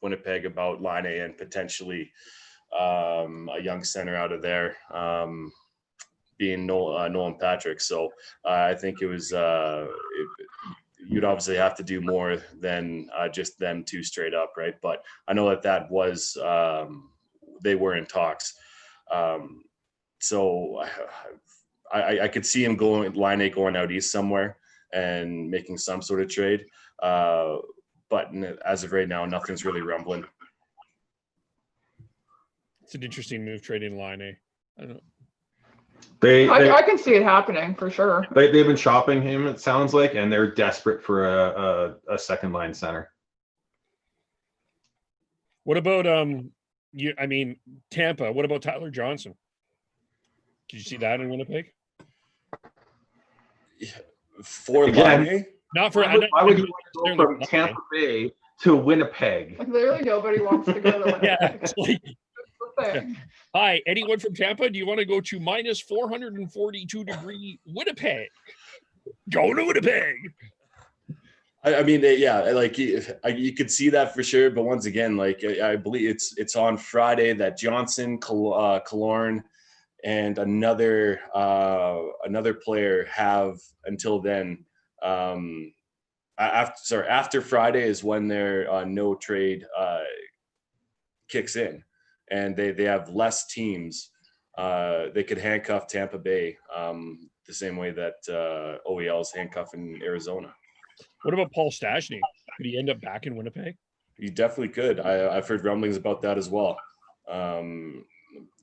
Winnipeg about Laine and potentially a young center out of there, being Nolan Patrick. So I think it was you'd obviously have to do more than just them two straight up, right? But I know that was they were in talks. So I could see him Laine going out east somewhere and making some sort of trade. But as of right now, nothing's really rumbling. It's an interesting move, trading Laine. I don't know. I can see it happening for sure. They've been shopping him, it sounds like, and they're desperate for a second line center. What about Tampa? What about Tyler Johnson? Did you see that in Winnipeg? For Laine? Not for. I would go from Tampa Bay to Winnipeg. Like literally nobody wants to go to Winnipeg. Yeah, it's like thing. Hi, anyone from Tampa? Do you want to go to minus 442-degree Winnipeg? Go to Winnipeg. I mean, like you could see that for sure. But once again, like I believe it's on Friday that Johnson, Killorn, and another player have until then. After Friday is when their no trade kicks in, and they have less teams. They could handcuff Tampa Bay the same way that OEL's handcuffing Arizona. What about Paul Stastny? Could he end up back in Winnipeg? You definitely could. I've heard rumblings about that as well.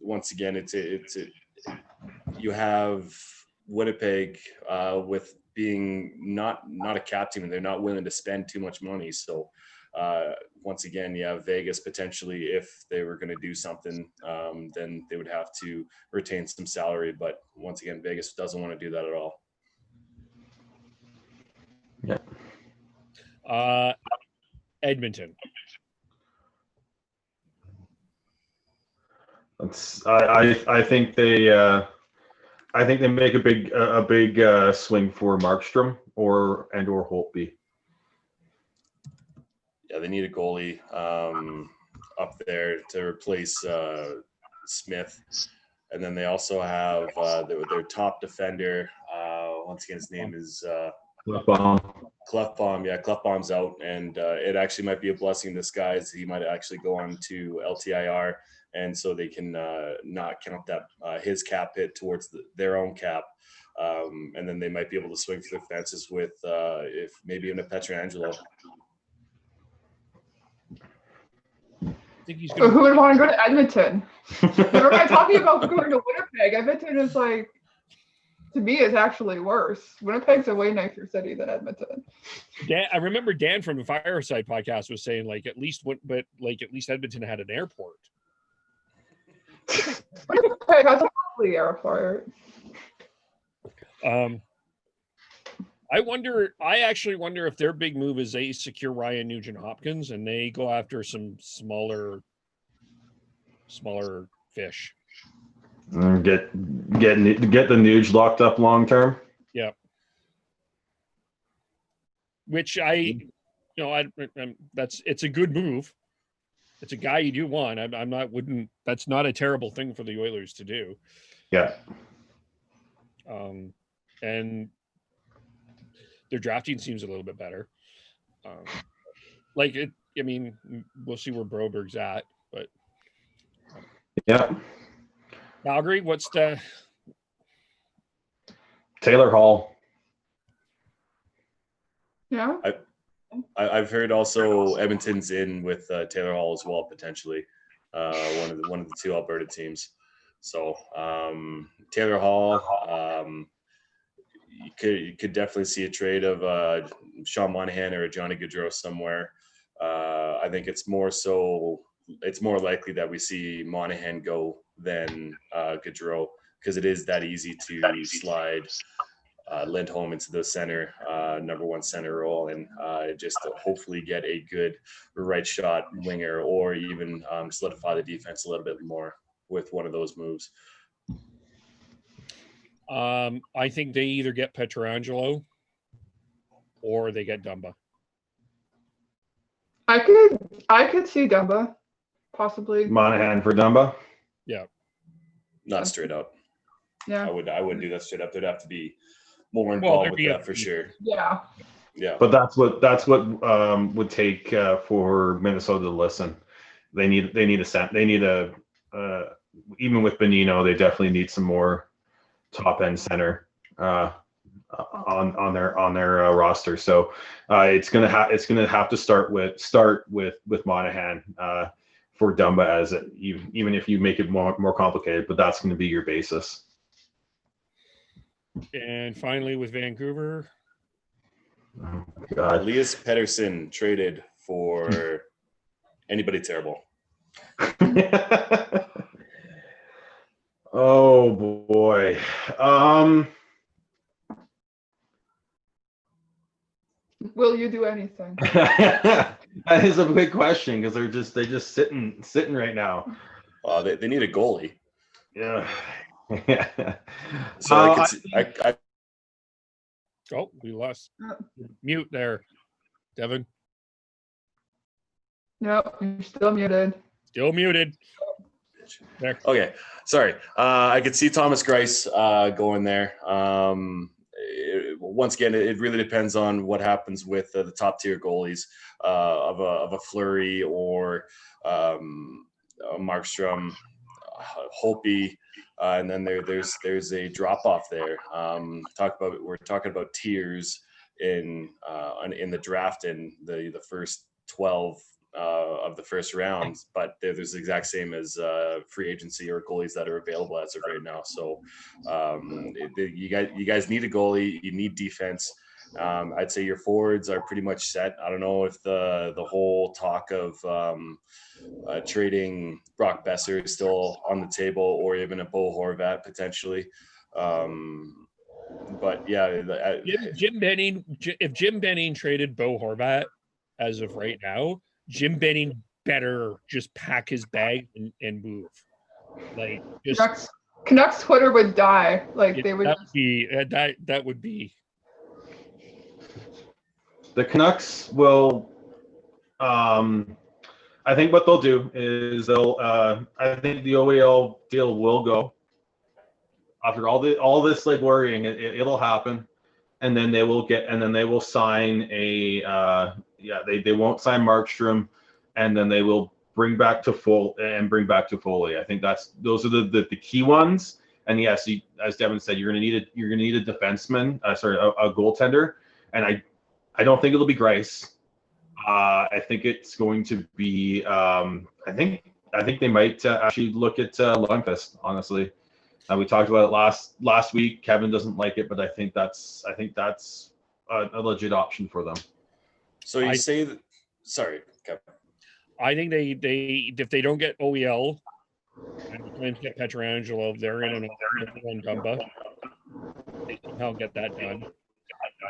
Once again, it's you have Winnipeg with being not a cap team, and they're not willing to spend too much money. So once again, you have Vegas potentially, if they were going to do something, then they would have to retain some salary. But once again, Vegas doesn't want to do that at all. Yeah. Edmonton. I think they make a big swing for Markstrom or Holtby. Yeah, they need a goalie up there to replace Smith, and then they also have their top defender. Once again, his name is Clefbaum. Yeah, Clefbaum's out, and it actually might be a blessing in disguise. He might actually go on to LTIR, and so they can not count that his cap hit towards their own cap, and then they might be able to swing for the fences with if maybe even a Pietrangelo. So who would want to go to Edmonton? We're talking about going to Winnipeg. Edmonton is like, to me, is actually worse. Winnipeg's a way nicer city than Edmonton. Dan, I remember Dan from the Fireside podcast was saying at least Edmonton had an airport. Winnipeg has a lovely airport. I actually wonder if their big move is they secure Ryan Nugent-Hopkins and they go after some smaller fish. Get the Nuge locked up long term. Yeah. Which it's a good move. It's a guy you do want. That's not a terrible thing for the Oilers to do. Yeah. And their drafting seems a little bit better. We'll see where Broberg's at, but yeah. Calgary, what's the Taylor Hall? Yeah. I've heard also Edmonton's in with Taylor Hall as well, potentially one of the two Alberta teams. So Taylor Hall, you could definitely see a trade of Sean Monahan or Johnny Gaudreau somewhere. I think it's more likely that we see Monahan go than Gaudreau, because it is that easy to slide Lindholm into the center, number one center role, and just to hopefully get a good right shot winger, or even solidify the defense a little bit more with one of those moves. I think they either get Pietrangelo or they get Dumba. I could see Dumba, possibly. Monahan for Dumba. Yeah. Not straight up. Yeah. I wouldn't do that straight up. There'd have to be more involved with that for sure. Yeah. Yeah. But that's what would take for Minnesota to listen. They need a even with Bonino, they definitely need some more top end center on their roster. So it's gonna have to start with Monahan for Dumba, as even if you make it more complicated, but that's going to be your basis. And finally, with Vancouver, Elias Pettersson traded for anybody terrible. Oh boy. Will you do anything? That is a big question, because they're just sitting right now. They need a goalie. Yeah. So I could see, I Oh, we lost mute there, Devin. Nope, you're still muted. Still muted. There. Okay, sorry. I could see Thomas Greiss going there. Once again, it really depends on what happens with the top tier goalies of a Fleury or a Markstrom, Holtby, and then there's a drop off there. We're talking about tiers in the draft in the first 12 of the first round, but there's the exact same as free agency or goalies that are available as of right now. So you guys need a goalie, you need defense. I'd say your forwards are pretty much set. I don't know if the whole talk of trading Brock Besser is still on the table, or even a Bo Horvat potentially. But yeah, Jim Benning. If Jim Benning traded Bo Horvat as of right now, Jim Benning better just pack his bag and move. Like just Canucks Twitter would die. Like they would. That would be. The Canucks will. I think what they'll do is I think the OEL deal will go. After all this like worrying, it'll happen, and then they will sign a they won't sign Markstrom, and then they will bring back to Foley. I think those are the key ones. And yes, as Devin said, you're gonna need a defenseman, a goaltender, and I don't think it'll be Greiss. I think it's going to be. I think they might actually look at Lundqvist. Honestly, we talked about it last week. Kevin doesn't like it, but I think that's a legit option for them. So you say that? Sorry, Kevin. I think they if they don't get OEL and claim to get Pietrangelo, they're in an Dumba. They somehow get that done.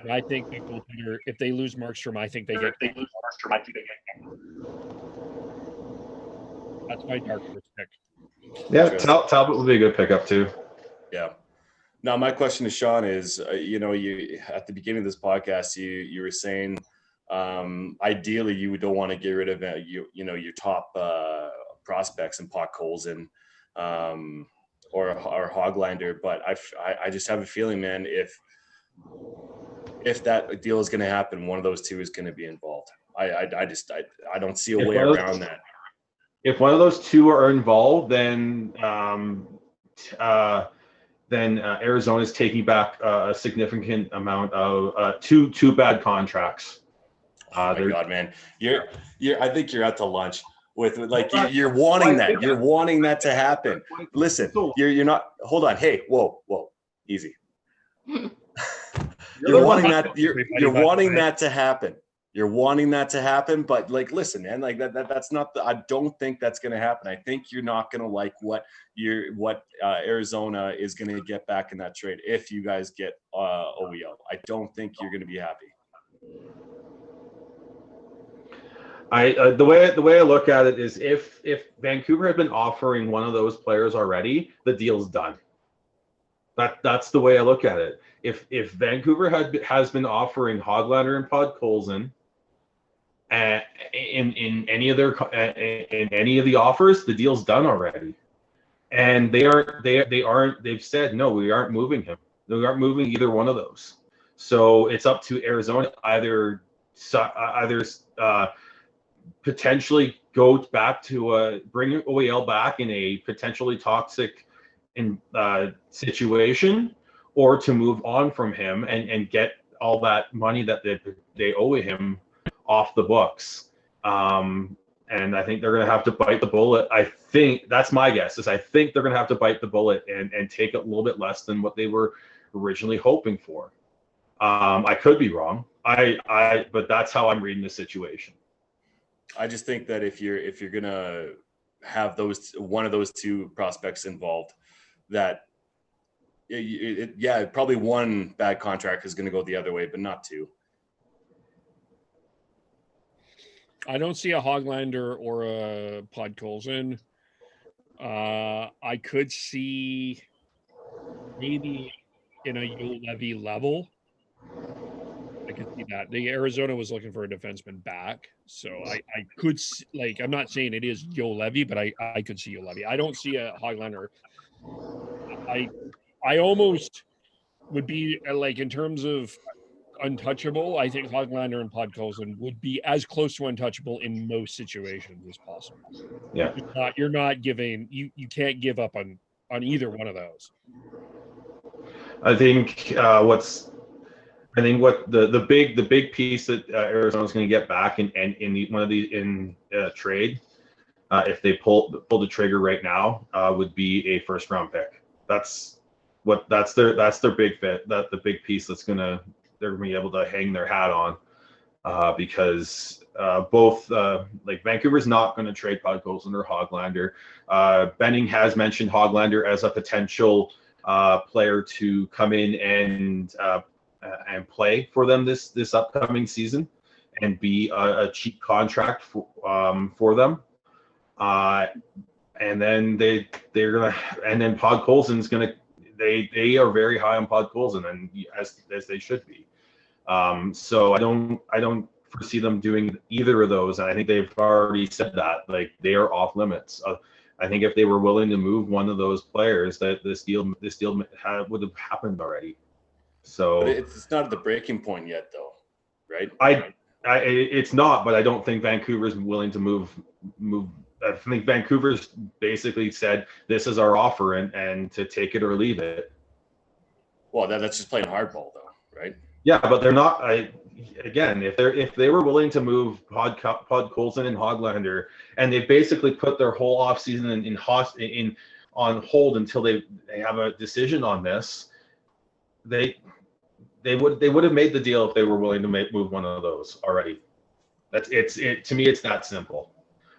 And I think if they lose Markstrom, I think they get. That's my dark horse pick. Yeah, Talbot would be a good pickup too. Yeah. Now my question to Sean is, you at the beginning of this podcast, you were saying, ideally you don't want to get rid of your top prospects and Pot Colson, or Hoglander, but I just have a feeling, man, if that deal is going to happen, one of those two is going to be involved. I don't see a way around that. If one of those two are involved, then Arizona is taking back a significant amount of two bad contracts. Oh my God, man, I think you're out to lunch with like you're wanting that. You're wanting that to happen. Listen, you're not. Hold on. Hey, whoa, easy. You're wanting that. You're wanting that to happen. You're wanting that to happen, but like, listen, man, like that's not. I don't think that's going to happen. I think you're not going to like what Arizona is going to get back in that trade if you guys get OEL. I don't think you're going to be happy. The way I look at it is if Vancouver had been offering one of those players already, the deal's done. That's the way I look at it. If Vancouver has been offering Hoglander and Pod Colson in any of the offers, the deal's done already. And they've said no, we aren't moving him. We aren't moving either one of those. So it's up to Arizona either potentially go back to bring OEL back in a potentially toxic situation, or to move on from him and get all that money that they owe him off the books. And I think they're going to have to bite the bullet. I think that's my guess. I think they're going to have to bite the bullet and take a little bit less than what they were originally hoping for. I could be wrong. But that's how I'm reading the situation. I just think that if you're going to have one of those two prospects involved, that probably one bad contract is going to go the other way, but not two. I don't see a Hoglander or a Pod Colson I could see maybe in a Levy level. I could see that. The Arizona was looking for a defenseman back, so I could like. I'm not saying it is Yo Levy, but I could see Yo Levy. I don't see a Hoglander. I almost would be like in terms of untouchable. I think Hoglander and Podkolzin would be as close to untouchable in most situations as possible. Yeah. You're not giving you can't give up on either one of those. I think what the big piece that Arizona's going to get back in one of these in trade, if they pull the trigger right now, would be a first round pick. That's their big fit. That the big piece they're going to be able to hang their hat on, because both like Vancouver's not going to trade Podkolzin or Hoglander. Benning has mentioned Hoglander as a potential player to come in and play for them this upcoming season and be a cheap contract for them. And then they're gonna, and then Podkolzin's gonna, they are very high on Podkolzin, and as they should be. So I don't foresee them doing either of those, and I think they've already said that, like, they are off limits. I think if they were willing to move one of those players, that this deal would have happened already. So but it's not at the breaking point yet, though, right? It's not, but I don't think Vancouver's willing to move. I think Vancouver's basically said this is our offer, and to take it or leave it. Well, that's just playing hardball, though, right? Yeah, but they're not. Again, if they were willing to move Podkolzin and Hoglander, and they basically put their whole offseason on hold until they have a decision on this, they would have made the deal if they were willing to move one of those already. To me, it's that simple.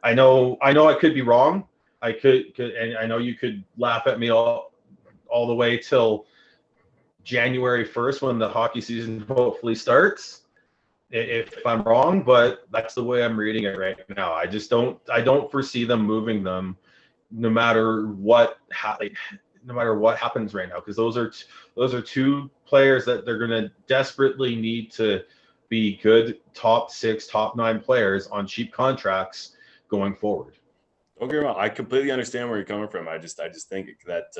I know I could be wrong. I could and I know you could laugh at me all the way till January 1st when the hockey season hopefully starts, if I'm wrong, but that's the way I'm reading it right now. I don't foresee them moving them no matter what happens right now, because those are two players that they're going to desperately need to be good top 6, top 9 players on cheap contracts going forward. Don't get me wrong, I completely understand where you're coming from. I just think that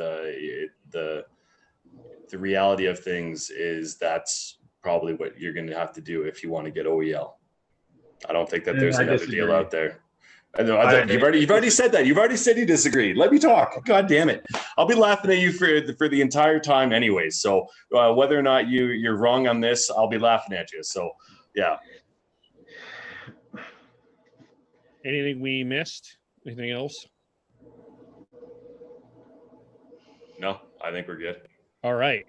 the reality of things is that's probably what you're going to have to do if you want to get OEL. I don't think that there's another deal out there. You've already said that. You've already said you disagree. Let me talk. God damn it! I'll be laughing at you for the entire time, anyways. So whether or not you're wrong on this, I'll be laughing at you. So yeah. Anything we missed? Anything else? No, I think we're good. All right.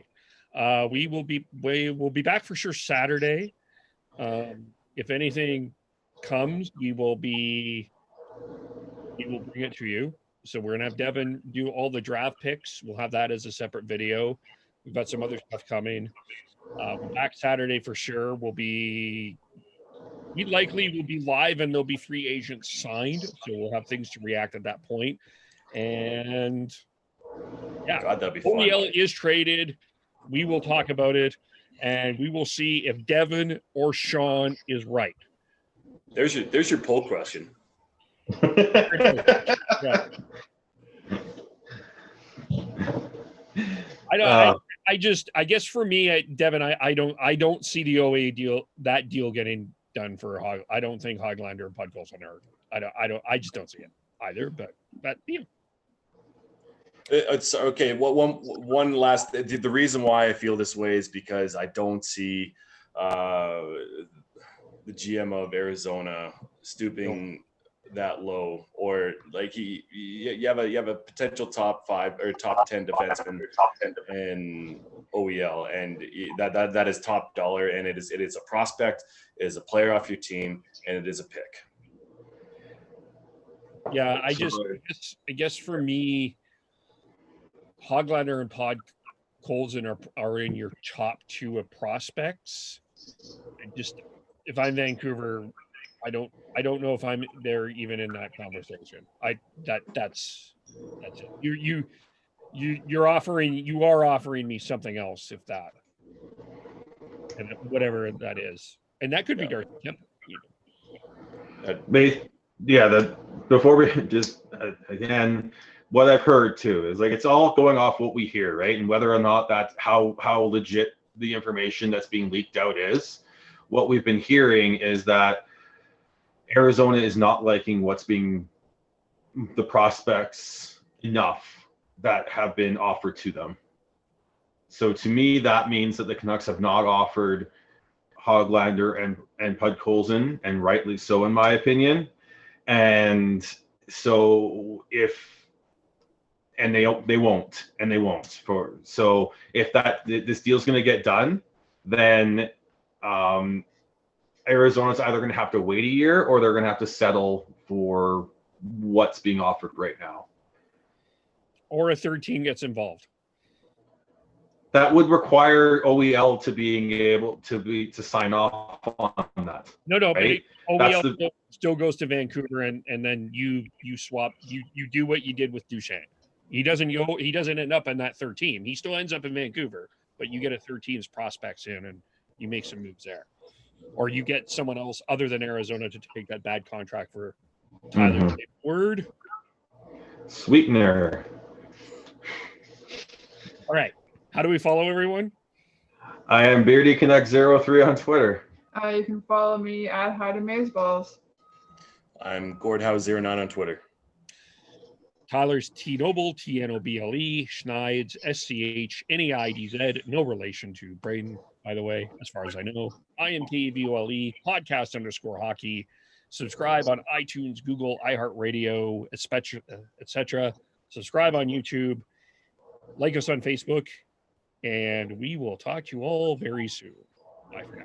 We will be back for sure Saturday. If anything comes, we will bring it to you. So we're gonna have Devin do all the draft picks. We'll have that as a separate video. We've got some other stuff coming. We're back Saturday for sure. We likely will be live, and there'll be free agents signed, so we'll have things to react at that point. And yeah, God, that'd be fun. OEL is traded. We will talk about it, and we will see if Devin or Sean is right. There's your poll question. Yeah. I guess for me, Devin, I don't see the OA deal getting done for Hog. I don't think Hoglander and Podkolzin are. I just don't see it either. But you know. It's okay. One last. The reason why I feel this way is because I don't see the GM of Arizona stooping that low, or like you have a potential top 5 or top 10 defenseman in OEL, and that is top dollar, and it is a prospect, it is a player off your team, and it is a pick. Yeah, I guess for me, Hoglander and Podkolzin are in your top 2 of prospects. If I'm Vancouver, I don't know if I'm there even in that conversation. That's That's it. You are offering me something else, if that, and whatever that is, and that could be Darcy Kemp. Before we just again, what I've heard too is like it's all going off what we hear, right? And whether or not that's how legit the information that's being leaked out is. What we've been hearing is that Arizona is not liking what's being the prospects enough that have been offered to them. So to me, that means that the Canucks have not offered Hoglander and Podkolzin, and rightly so, in my opinion. And so they won't. So if this deal's going to get done, then Arizona's either going to have to wait a year or they're going to have to settle for what's being offered right now. Or a third team gets involved. That would require OEL to being able to sign off on that. No, right? but OEL still goes to Vancouver, and then you swap. You do what you did with Duchesne. He doesn't end up in that third team. He still ends up in Vancouver, but you get a third team's prospects in, and you make some moves there, or you get someone else other than Arizona to take that bad contract for Tyler. Mm-hmm. Word. Sweetener. All right. How do we follow everyone? I am BeardyConnect03 on Twitter. You can follow me at Hide and Mazeballs. I'm Gordhouse09 on Twitter. Tyler's T Noble, TNOBLE, Schneids, SCHNEIDZ, no relation to Braden, by the way, as far as I know. IMKVOLE, podcast_hockey. Subscribe on iTunes, Google, iHeartRadio, etc. Subscribe on YouTube. Like us on Facebook. And we will talk to you all very soon. Bye for now.